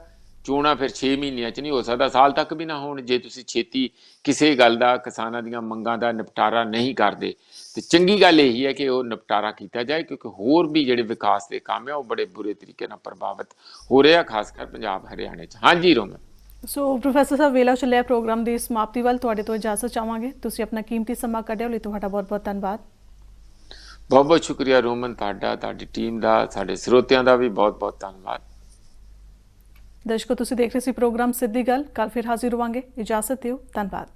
ਚੋਣਾਂ ਫਿਰ 6 ਮਹੀਨਿਆਂ 'ਚ ਨਹੀਂ ਹੋ ਸਕਦਾ, ਸਾਲ ਤੱਕ ਵੀ ਨਾ ਹੋਣ, ਜੇ ਤੁਸੀਂ ਛੇਤੀ ਕਿਸੇ ਗੱਲ ਦਾ, ਕਿਸਾਨਾਂ ਦੀਆਂ ਮੰਗਾਂ ਦਾ ਨਿਪਟਾਰਾ ਨਹੀਂ ਕਰਦੇ। ਤੇ ਚੰਗੀ ਗੱਲ ਇਹੀ ਹੈ ਕਿ ਉਹ ਨਿਪਟਾਰਾ ਕੀਤਾ ਜਾਏ, ਕਿਉਂਕਿ ਹੋਰ ਵੀ ਜਿਹੜੇ ਵਿਕਾਸ ਦੇ ਕੰਮ ਆ ਉਹ ਬੜੇ ਬੁਰੇ ਤਰੀਕੇ ਨਾਲ ਪ੍ਰਭਾਵਿਤ ਹੋ ਰਹੇ ਆ, ਖਾਸ ਕਰ ਪੰਜਾਬ ਹਰਿਆਣੇ 'ਚ। ਹਾਂਜੀ ਰੋਮਨ। ਸੋ ਪ੍ਰੋਫੈਸਰ ਸਾਹਿਬ, ਵੇਲਾ ਚੱਲਿਆ ਪ੍ਰੋਗਰਾਮ ਦੀ ਸਮਾਪਤੀ ਵੱਲ, ਤੁਹਾਡੇ ਤੋਂ ਇਜਾਜ਼ਤ ਚਾਹਾਂਗੇ। ਤੁਸੀਂ ਆਪਣਾ ਕੀਮਤੀ ਸਮਾਂ ਕੱਢਿਆ ਲਈ ਤੁਹਾਡਾ ਬਹੁਤ ਬਹੁਤ ਧੰਨਵਾਦ। ਬਹੁਤ ਬਹੁਤ ਸ਼ੁਕਰੀਆ ਰੋਮਨ, ਤੁਹਾਡਾ, ਤੁਹਾਡੀ ਟੀਮ ਦਾ, ਸਾਡੇ ਸਰੋਤਿਆਂ ਦਾ ਵੀ ਬਹੁਤ ਬਹੁਤ ਧੰਨਵਾਦ। ਦਰਸ਼ਕੋ, ਤੁਸੀਂ ਦੇਖ ਰਹੇ ਸੀ ਪ੍ਰੋਗਰਾਮ ਸਿੱਧੀ ਗੱਲ। ਕੱਲ ਫਿਰ ਹਾਜ਼ਰ ਹੋਵਾਂਗੇ। ਇਜਾਜ਼ਤ ਦਿਓ। ਧੰਨਵਾਦ।